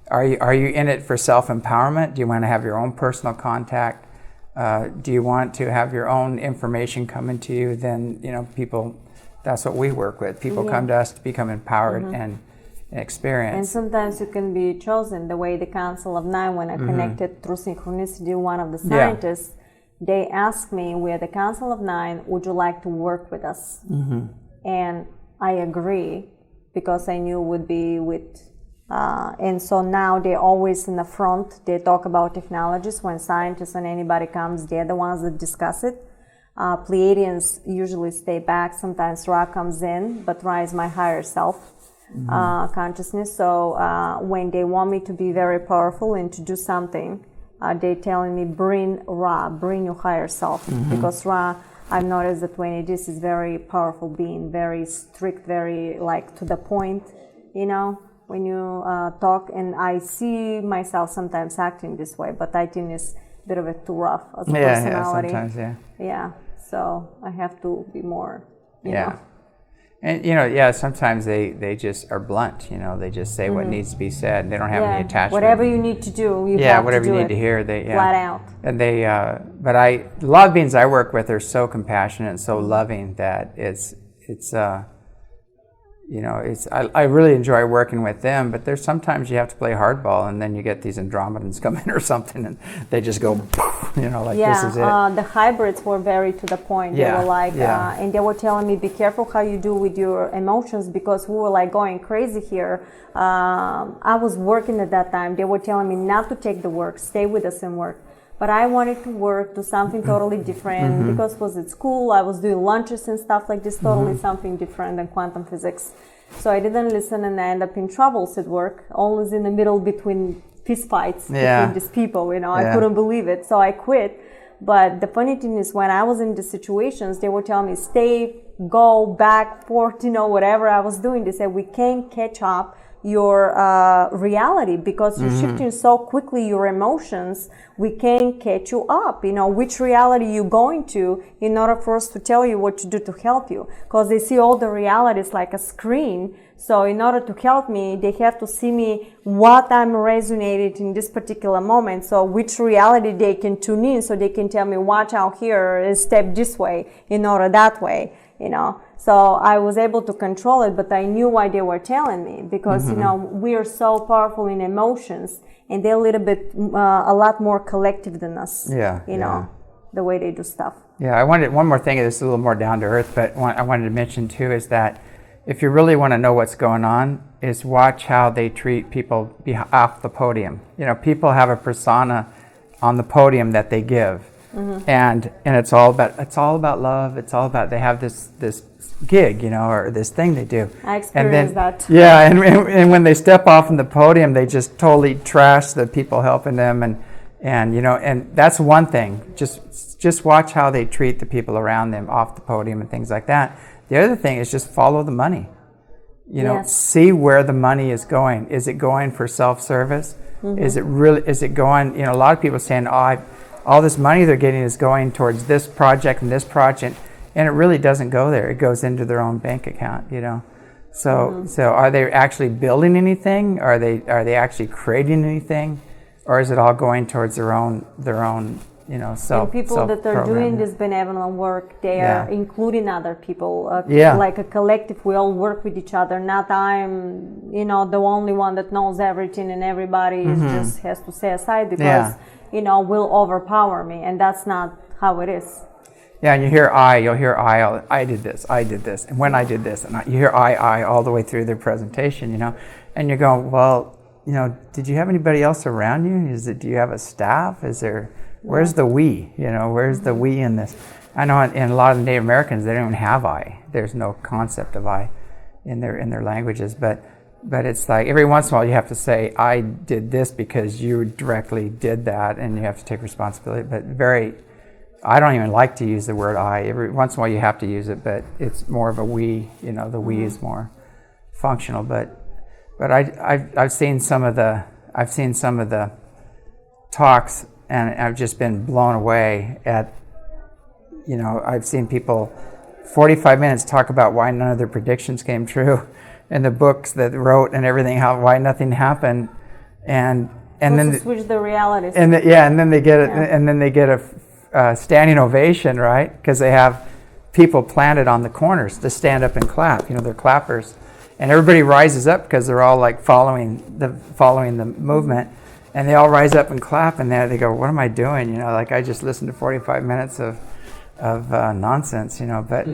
Are you in it for self-empowerment? Do you want to have your own personal contact? Do you want to have your own information coming to you? Then, you know, people, that's what we work with. People come to us to become empowered and experience. And sometimes you can be chosen, the way the Council of Nine, when I connected through synchronicity, one of the scientists, they asked me, we're the Council of Nine, would you like to work with us? And I agree, because I knew it would be with, and so now they're always in the front. They talk about technologies. When scientists and anybody comes, they're the ones that discuss it. Pleiadians usually stay back. Sometimes Ra comes in, but Ra is my higher self consciousness. So when they want me to be very powerful and to do something, they're telling me, bring Ra, bring your higher self. Because Ra, I've noticed that when it is very powerful being, very strict, very like to the point, you know, when you talk. And I see myself sometimes acting this way, but I think it's a bit of a too rough as a personality. Yeah, sometimes, Yeah, so I have to be more, you know. And, you know, sometimes they just are blunt, you know, they just say what needs to be said, and they don't have any attachment. Whatever you need to do, you have whatever to do you need to hear, they flat out. And they, but a lot of beings I work with are so compassionate and so loving that it's you know, I really enjoy working with them, but there's sometimes you have to play hardball, and then you get these Andromedans come in or something, and they just go, you know, like this is it. The hybrids were very to the point. They were like, and they were telling me, be careful how you do with your emotions, because we were like going crazy here. I was working at that time. They were telling me not to take the work, stay with us and work. But I wanted to work, do something totally different, because was at school, I was doing lunches and stuff like this, totally something different than quantum physics. So I didn't listen, and I ended up in troubles at work, always in the middle between fist fights between these people, you know. I couldn't believe it, so I quit. But the funny thing is, when I was in these situations, they were telling me, stay, go, back, forth, you know, whatever I was doing. They said, we can't catch up your reality, because you're shifting so quickly, your emotions, we can't catch you up, you know, which reality you're going to, in order for us to tell you what to do to help you, because they see all the realities like a screen. So in order to help me, they have to see me what I'm resonating in this particular moment, so which reality they can tune in, so they can tell me, watch out here and step this way in order that way, you know. So I was able to control it, but I knew why they were telling me, because, you know, we are so powerful in emotions, and they're a little bit, a lot more collective than us, you know, the way they do stuff. Yeah, I wanted, one more thing, this is a little more down to earth, but I wanted to mention too, is that if you really want to know what's going on, is watch how they treat people off the podium. You know, people have a persona on the podium that they give. And it's all about love. It's all about, they have this gig, you know, or this thing they do. I experienced that. Yeah, and when they step off from the podium, they just totally trash the people helping them, and you know, and that's one thing. Just watch how they treat the people around them off the podium and things like that. The other thing is just follow the money. You know, see where the money is going. Is it going for self-service? Is it going, you know, a lot of people are saying, all this money they're getting is going towards this project and this project, and it really doesn't go there. It goes into their own bank account, you know. So are they actually building anything? Are they actually creating anything, or is it all going towards their own you know, self? And people that are doing this benevolent work, they are including other people, like a collective. We all work with each other. Not I'm, you know, the only one that knows everything, and everybody just has to stay aside, because you know, will overpower me, and that's not how it is. Yeah, and you'll hear I did this, and when I did this, and you hear I all the way through their presentation, you know, and you're going, well, you know, did you have anybody else around you? Do you have a staff? Where's the we? You know, where's the we in this? I know in a lot of the Native Americans, they don't even have I. There's no concept of I in their languages, but it's like every once in a while you have to say, I did this because you directly did that, and you have to take responsibility. But I don't even like to use the word I. Every once in a while you have to use it, but it's more of a we. You know, the we is more functional. But I've seen some of the talks, and I've just been blown away at, you know, I've seen people 45 minutes talk about why none of their predictions came true, and the books that wrote and everything, why nothing happened, and then switch the realities. And then they get a standing ovation, right? Because they have people planted on the corners to stand up and clap. You know, they're clappers, and everybody rises up because they're all like following the movement, and they all rise up and clap, and then they go, "What am I doing?" You know, like I just listened to 45 minutes of nonsense. You know, but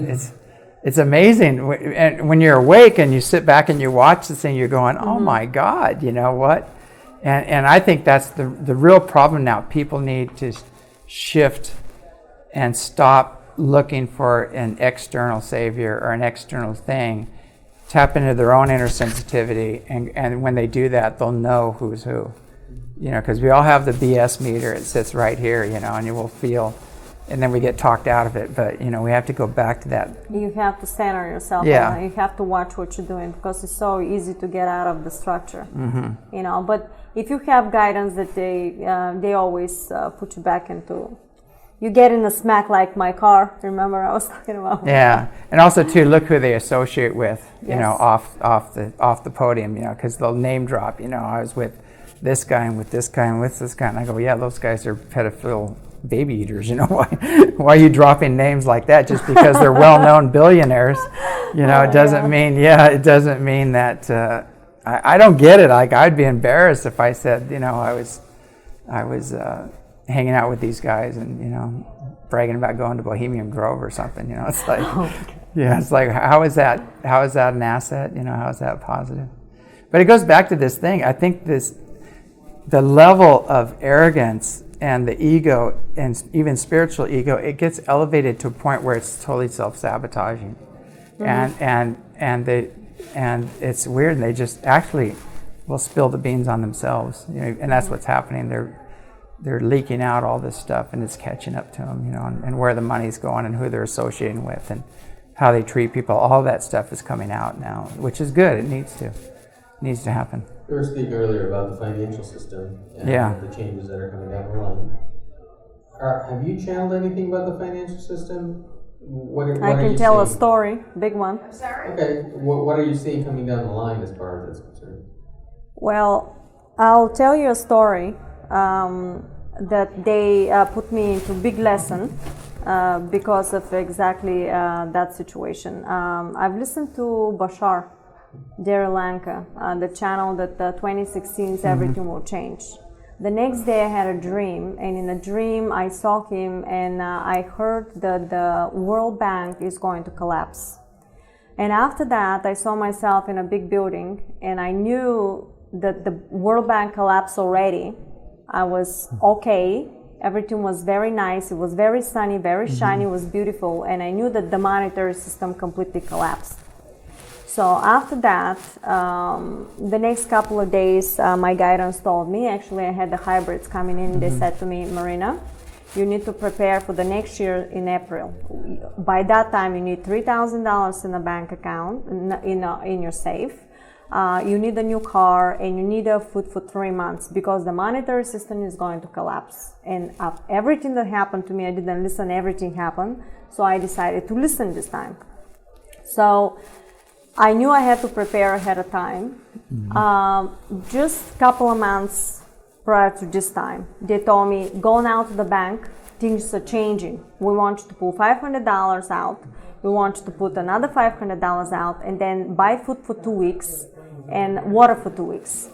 It's amazing. And when you're awake and you sit back and you watch this thing, you're going, oh my God, you know what? And I think that's the real problem now. People need to shift and stop looking for an external savior or an external thing. Tap into their own inner sensitivity, and when they do that, they'll know who's who. You know, because we all have the BS meter. It sits right here, you know, and you will feel, and then we get talked out of it. But, you know, we have to go back to that. You have to center yourself. Yeah. You have to watch what you're doing, because it's so easy to get out of the structure. You know, but if you have guidance that they always put you back into. You get in a smack like my car. Remember I was talking about? Yeah, and also too, look who they associate with. You Yes. know, off the podium. You know, because they'll name drop. You know, I was with this guy and with this guy and with this guy, and I go, yeah, those guys are pedophile baby eaters. You know, why are you dropping names like that just because they're well-known billionaires? You know, it doesn't mean it doesn't mean that. I don't get it. Like, I'd be embarrassed if I said, you know, I was. Hanging out with these guys and, you know, bragging about going to Bohemian Grove or something. You know, it's like, yeah, it's like, how is that an asset? You know, how is that positive? But it goes back to this thing. I think the level of arrogance and the ego, and even spiritual ego, it gets elevated to a point where it's totally self-sabotaging. And it's weird, and they just actually will spill the beans on themselves. You know, and that's what's happening. They're leaking out all this stuff, and it's catching up to them, you know, and where the money's going and who they're associating with and how they treat people. All that stuff is coming out now, which is good. It needs to happen. We were speaking earlier about the financial system and the changes that are coming down the line. Have you channeled anything about the financial system? I can tell a story, big one. I'm sorry? Okay, what are you seeing coming down the line as far as that's concerned? Well, I'll tell you a story. That they put me into big lesson because of exactly that situation. I've listened to Bashar Derilanka, the channel that 2016's Everything Will Change. The next day I had a dream, and in a dream I saw him, and I heard that the World Bank is going to collapse. And after that I saw myself in a big building, and I knew that the World Bank collapsed already. I was okay. Everything was very nice. It was very sunny, very shiny. It was beautiful. And I knew that the monetary system completely collapsed. So after that, the next couple of days, my guidance told me, actually I had the hybrids coming in. They said to me, Marina, you need to prepare for the next year in April. By that time, you need $3,000 in a bank account, in your safe. You need a new car, and you need a food for 3 months, because the monetary system is going to collapse. And everything that happened to me, I didn't listen, everything happened. So I decided to listen this time. So I knew I had to prepare ahead of time. Just a couple of months prior to this time, they told me, go now to the bank, things are changing. We want you to pull $500 out. We want you to put another $500 out, and then buy food for 2 weeks and water for 2 weeks.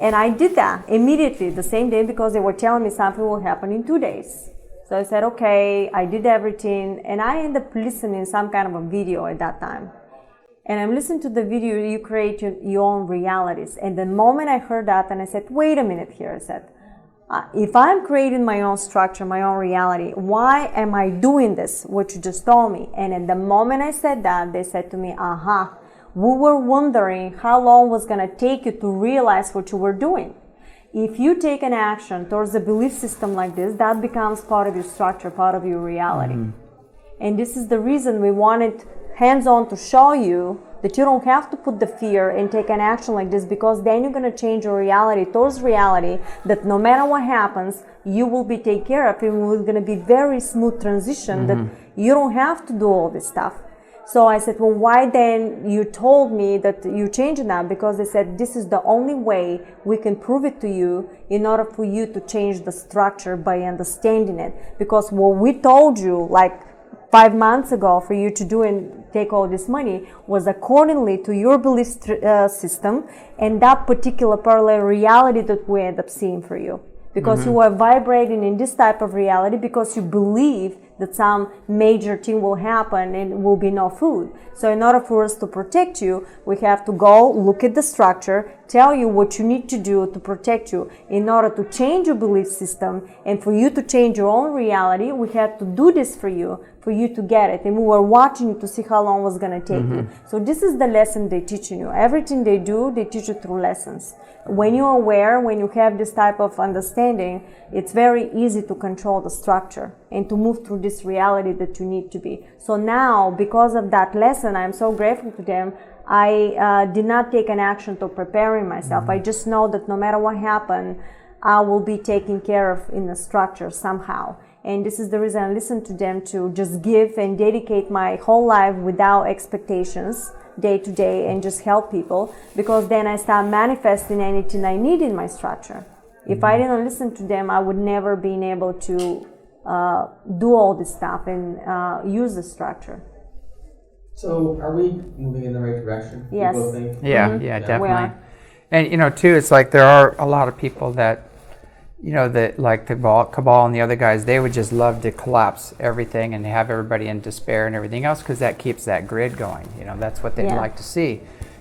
And I did that immediately, the same day, because they were telling me something will happen in 2 days. So I said, okay, I did everything, and I ended up listening to some kind of a video at that time. And I'm listening to the video, you create your own realities. And the moment I heard that, and I said, wait a minute here, I said, if I'm creating my own structure, my own reality, why am I doing this, what you just told me? And at the moment I said that, they said to me, we were wondering how long it was going to take you to realize what you were doing. If you take an action towards a belief system like this, that becomes part of your structure, part of your reality. And this is the reason we wanted hands-on to show you that you don't have to put the fear and take an action like this, because then you're going to change your reality towards reality, that no matter what happens, you will be taken care of, and it's going to be very smooth transition, that you don't have to do all this stuff. So I said, well, why then you told me that you changed that? Because they said, this is the only way we can prove it to you in order for you to change the structure by understanding it. Because what we told you, like 5 months ago, for you to do and take all this money, was accordingly to your belief system and that particular parallel reality that we end up seeing for you. Because you are vibrating in this type of reality, because you believe that some major thing will happen and will be no food. So in order for us to protect you, we have to go look at the structure, tell you what you need to do to protect you. In order to change your belief system and for you to change your own reality, we had to do this for you to get it. And we were watching you to see how long it was going to take you. So this is the lesson they're teaching you. Everything they do, they teach you through lessons. When you're aware, when you have this type of understanding, it's very easy to control the structure and to move through this reality that you need to be. So now, because of that lesson, I'm so grateful to them. I did not take an action to preparing myself. I just know that no matter what happened, I will be taken care of in the structure somehow. And this is the reason I listen to them, to just give and dedicate my whole life without expectations, day to day, and just help people, because then I start manifesting anything I need in my structure. If I didn't listen to them, I would never been able to do all this stuff and use the structure. So are we moving in the right direction? Yes. You both think? Yeah, yeah, definitely. And too, it's like there are a lot of people that, that like the Cabal and the other guys, they would just love to collapse everything and have everybody in despair and everything else, because that keeps that grid going. That's what they'd like to see.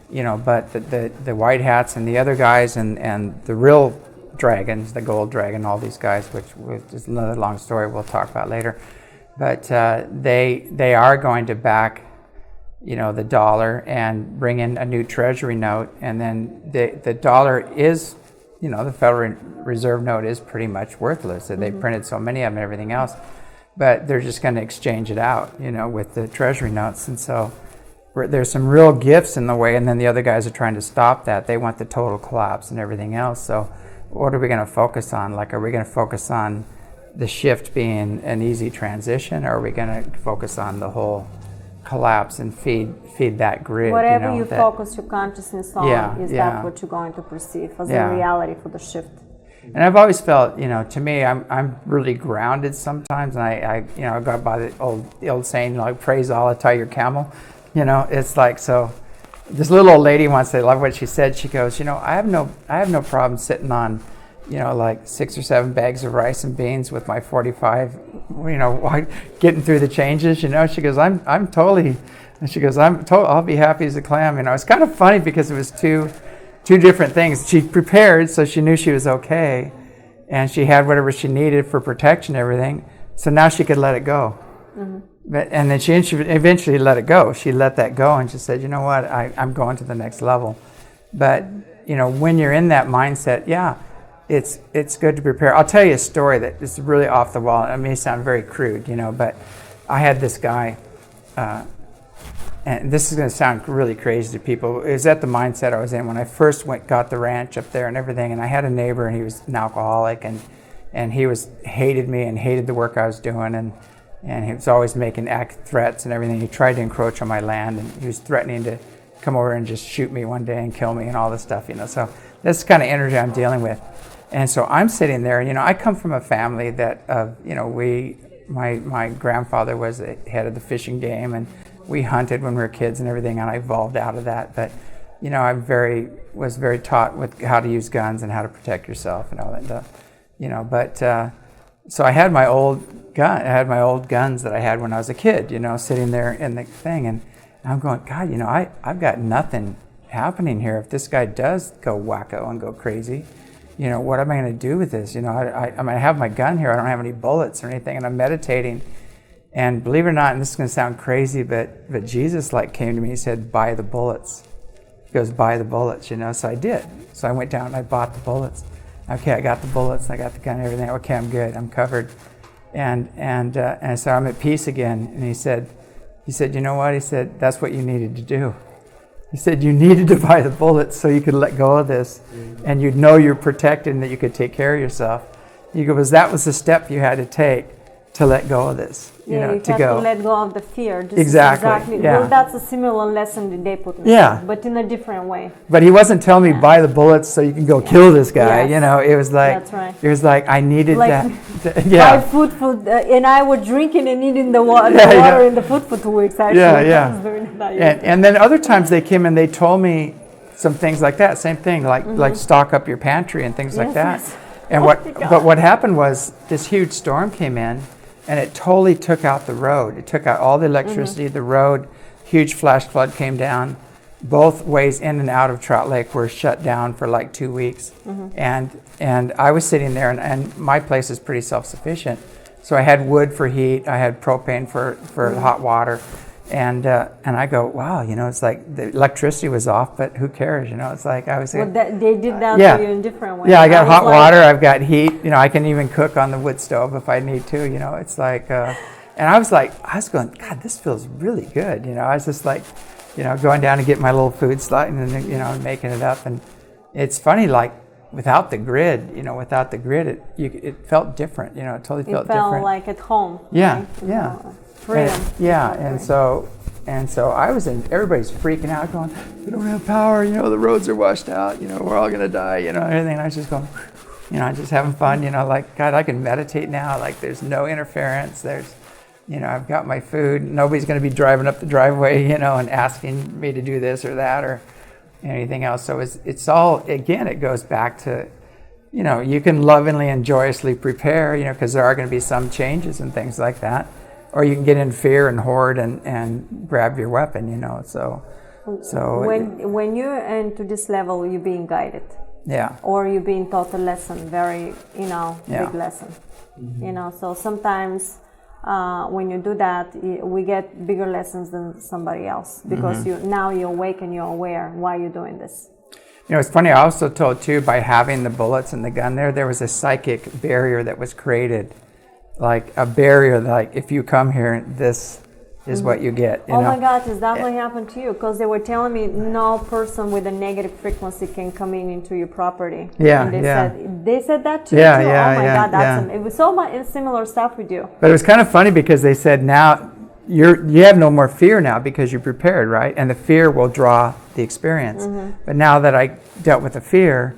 But the white hats and the other guys and the real dragons, the gold dragon, all these guys, which is another long story we'll talk about later. But they are going to back, the dollar and bring in a new treasury note, and then the dollar is, the Federal Reserve note is pretty much worthless. They printed so many of them and everything else, but they're just going to exchange it out, with the treasury notes. And so there's some real gifts in the way, and then the other guys are trying to stop that. They want the total collapse and everything else. So what are we going to focus on? Like, are we going to focus on the shift being an easy transition, or are we going to focus on the whole collapse and feed that grid? Whatever you focus your consciousness on, that what you're going to perceive as a reality for the shift. And I've always felt, to me, I'm really grounded sometimes, and I got by the old saying, like, praise Allah, tie your camel. It's like, so this little old lady once, I love what she said. She goes, I have no problem sitting on, like 6 or 7 bags of rice and beans with my 45, getting through the changes. She goes, I'm totally. And she goes, I'll be happy as a clam. It's kind of funny because it was two different things. She prepared, so she knew she was okay, and she had whatever she needed for protection and everything. So now she could let it go. And then she eventually let it go. She let that go, and she said, you know what, I'm going to the next level. But when you're in that mindset, it's good to prepare. I'll tell you a story that is really off the wall. It may sound very crude, but I had this guy, and this is going to sound really crazy to people. It was at the mindset I was in when I first got the ranch up there and everything. And I had a neighbor, and he was an alcoholic, and he hated me and hated the work I was doing, and he was always making threats and everything. He tried to encroach on my land, and he was threatening to come over and just shoot me one day and kill me and all this stuff. So that's the kind of energy I'm dealing with. And so I'm sitting there, I come from a family that, my grandfather was the head of the fishing game, and we hunted when we were kids and everything, and I evolved out of that. But, I was very taught with how to use guns and how to protect yourself and all that stuff, But so I had my old guns that I had when I was a kid, sitting there in the thing, and I'm going, God, I've got nothing happening here. If this guy does go wacko and go crazy, what am I going to do with this? I have my gun here. I don't have any bullets or anything, and I'm meditating. And believe it or not, and this is going to sound crazy, but Jesus came to me. He said, buy the bullets. He goes, buy the bullets, So I did. So I went down and I bought the bullets. Okay, I got the bullets. I got the gun and everything. Okay, I'm good. I'm covered. And so I'm at peace again. And he said, you know what? He said, that's what you needed to do. He said, you needed to buy the bullets so you could let go of this, and you'd know you're protected and that you could take care of yourself. He goes, that was the step you had to take to let go of this, you to have go. to let go of the fear. This exactly. Yeah. Well, that's a similar lesson that they put in, but in a different way. But he wasn't telling me buy the bullets so you can go kill this guy. Yes. It was like, that's right. It was like I needed that. Buy food, and I was drinking and eating the water and the food for 2 weeks. Actually, And then other times they came and they told me some things like that. Same thing, like stock up your pantry and things like that. Yes. And what happened was this huge storm came in, and it totally took out the road. It took out all the electricity, the road. Huge flash flood came down. Both ways in and out of Trout Lake were shut down for like 2 weeks. And I was sitting there, and my place is pretty self-sufficient. So I had wood for heat, I had propane for hot water. And I go, wow, it's like the electricity was off, but who cares? It's like I was. Well, they did that for you in different ways. Yeah, I got hot water. I've got heat. I can even cook on the wood stove if I need to. It's like, and I was going, God, this feels really good. I was just like, going down to get my little food slot and then, making it up. And it's funny, like without the grid, it felt different. It totally felt different. It felt like at home. Yeah, right? yeah. Freedom. And so I was everybody's freaking out, going, we don't have power, the roads are washed out, we're all gonna die, everything. And I was just going, just having fun, like, God, I can meditate now, like there's no interference, there's, I've got my food, nobody's gonna be driving up the driveway, and asking me to do this or that or anything else. So it's all, again, it goes back to, you can lovingly and joyously prepare, because there are gonna be some changes and things like that. Or you can get in fear and hoard and grab your weapon, So when you're into this level, you're being guided. Yeah. Or you're being taught a lesson, very, big lesson. So sometimes when you do that, we get bigger lessons than somebody else because you're awake and you're aware why you're doing this. It's funny. I also told too, by having the bullets and the gun there was a psychic barrier that was created. Like a barrier, like if you come here, this is what you get. Oh my God, is that what happened to you? Because they were telling me no person with a negative frequency can come into your property. Yeah, and they said that to you too. Oh my God, it was so much similar stuff we do. But it was kind of funny because they said now you have no more fear now because you're prepared, right? And the fear will draw the experience. But now that I dealt with the fear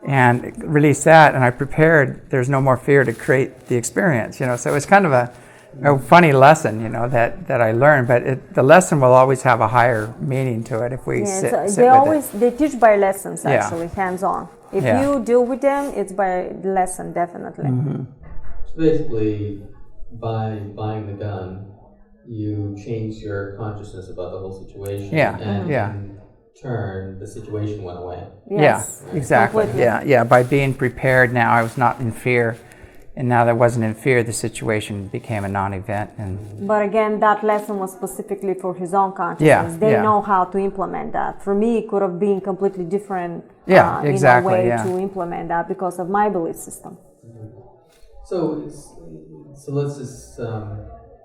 and released that, and I prepared, there's no more fear to create the experience, So it was kind of a funny lesson, that I learned. But the lesson will always have a higher meaning to it if we sit with it. They teach by lessons, actually, hands-on. If you deal with them, it's by lesson, definitely. So basically, by buying the gun, you change your consciousness about the whole situation. And turn, the situation went away. Yes. Yeah, exactly. Completely. Yeah. By being prepared now, I was not in fear, and now that I wasn't in fear, the situation became a non-event. But again, that lesson was specifically for his own consciousness. They know how to implement that. For me, it could have been completely different. Exactly. In a way to implement that because of my belief system. So let's just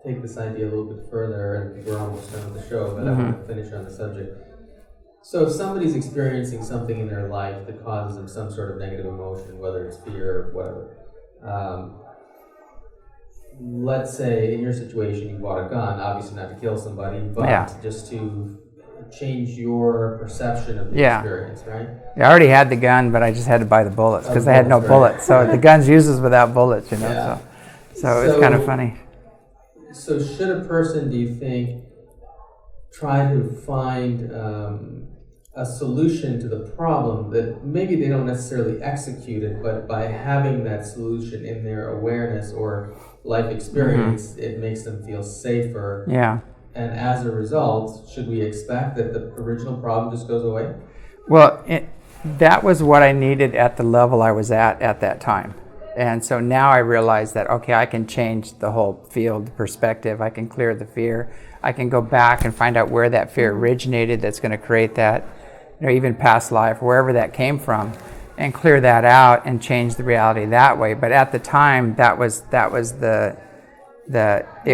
take this idea a little bit further, and we're almost done with the show, but I want to finish on the subject. So if somebody's experiencing something in their life that causes them some sort of negative emotion, whether it's fear or whatever, let's say in your situation you bought a gun, obviously not to kill somebody, but just to change your perception of the experience, right? Yeah, I already had the gun, but I just had to buy the bullets because I had no bullets. So the gun's useless without bullets, So it's kind of funny. So should a person, do you think, try to find a solution to the problem that maybe they don't necessarily execute it, but by having that solution in their awareness or life experience, it makes them feel safer? Yeah. And as a result, should we expect that the original problem just goes away? Well, that was what I needed at the level I was at that time. And so now I realize that, okay, I can change the whole field perspective. I can clear the fear. I can go back and find out where that fear originated that's going to create that, even past life, wherever that came from, and clear that out and change the reality that way. But at the time, that was it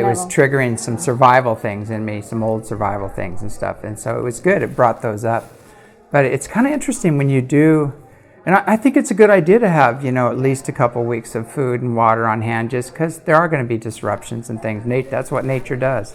was triggering some survival things in me, some old survival things and stuff. And so it was good. It brought those up. But it's kind of interesting when you do, and I think it's a good idea to have, at least a couple weeks of food and water on hand, just because there are going to be disruptions and things. That's what nature does,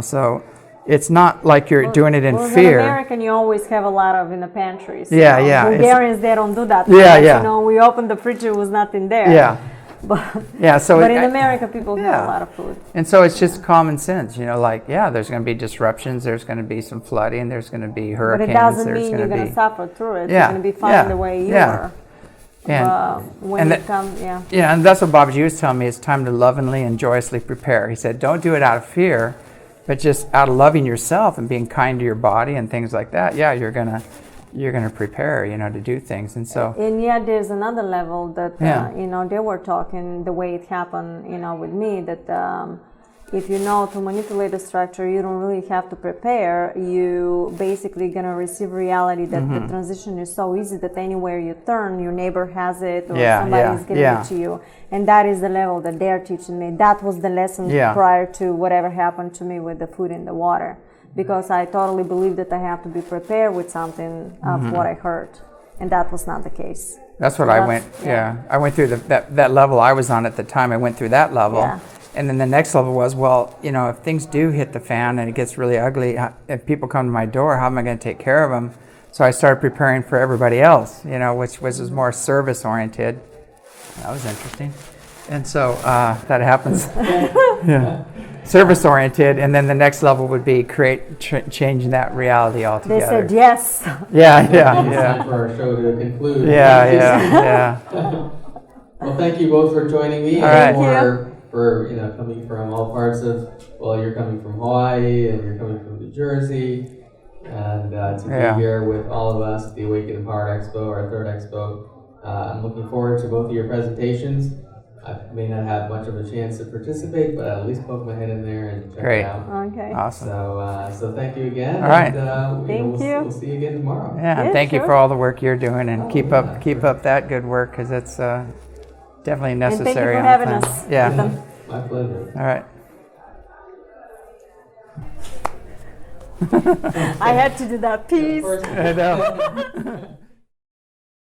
So it's not like you're doing it in fear. As an American, you always have a lot of in the pantries. Yeah. Bulgarians, they don't do that. We opened the fridge, there was nothing there. Yeah. But in America, people have a lot of food. And so it's just common sense, there's going to be disruptions, there's going to be some flooding, there's going to be hurricanes. But it doesn't mean you're going to suffer through it. You're going to be fine the way you are. when it comes, Yeah, and that's what Babaji was telling me. It's time to lovingly and joyously prepare. He said, don't do it out of fear, but just out of loving yourself and being kind to your body and things like that. Yeah, you're gonna prepare, to do things. And so, and yet there's another level that they were talking the way it happened, with me, that if you know to manipulate the structure, you don't really have to prepare. You basically gonna receive reality that the transition is so easy that anywhere you turn, your neighbor has it, or somebody is giving it to you. And that is the level that they're teaching me. That was the lesson prior to whatever happened to me with the food and the water, because I totally believed that I have to be prepared with something of what I heard, and that was not the case. That's what I went. I went through that level I was on at the time. I went through that level. Yeah. And then the next level was, well, if things do hit the fan and it gets really ugly, if people come to my door, how am I going to take care of them? So I started preparing for everybody else, which was more service oriented. That was interesting. And so that happens. Service oriented. And then the next level would be changing that reality altogether. They said yes. Yeah. It's time for our show to conclude. Yeah. Well, thank you both for joining me. All right. For coming from all parts of, you're coming from Hawaii and you're coming from New Jersey, and to be here with all of us at the Awake And Empowered Expo, our third expo. I'm looking forward to both of your presentations. I may not have much of a chance to participate, but I'll at least poke my head in there and check it out. Okay. Awesome. So thank you again. All right. And, Thank you. We'll see you again tomorrow. Yeah, thank you for all the work you're doing, and keep up that good work, because it's definitely necessary. And thank you for having us. Yeah. Ethan. My pleasure. All right. I had to do that piece. I know.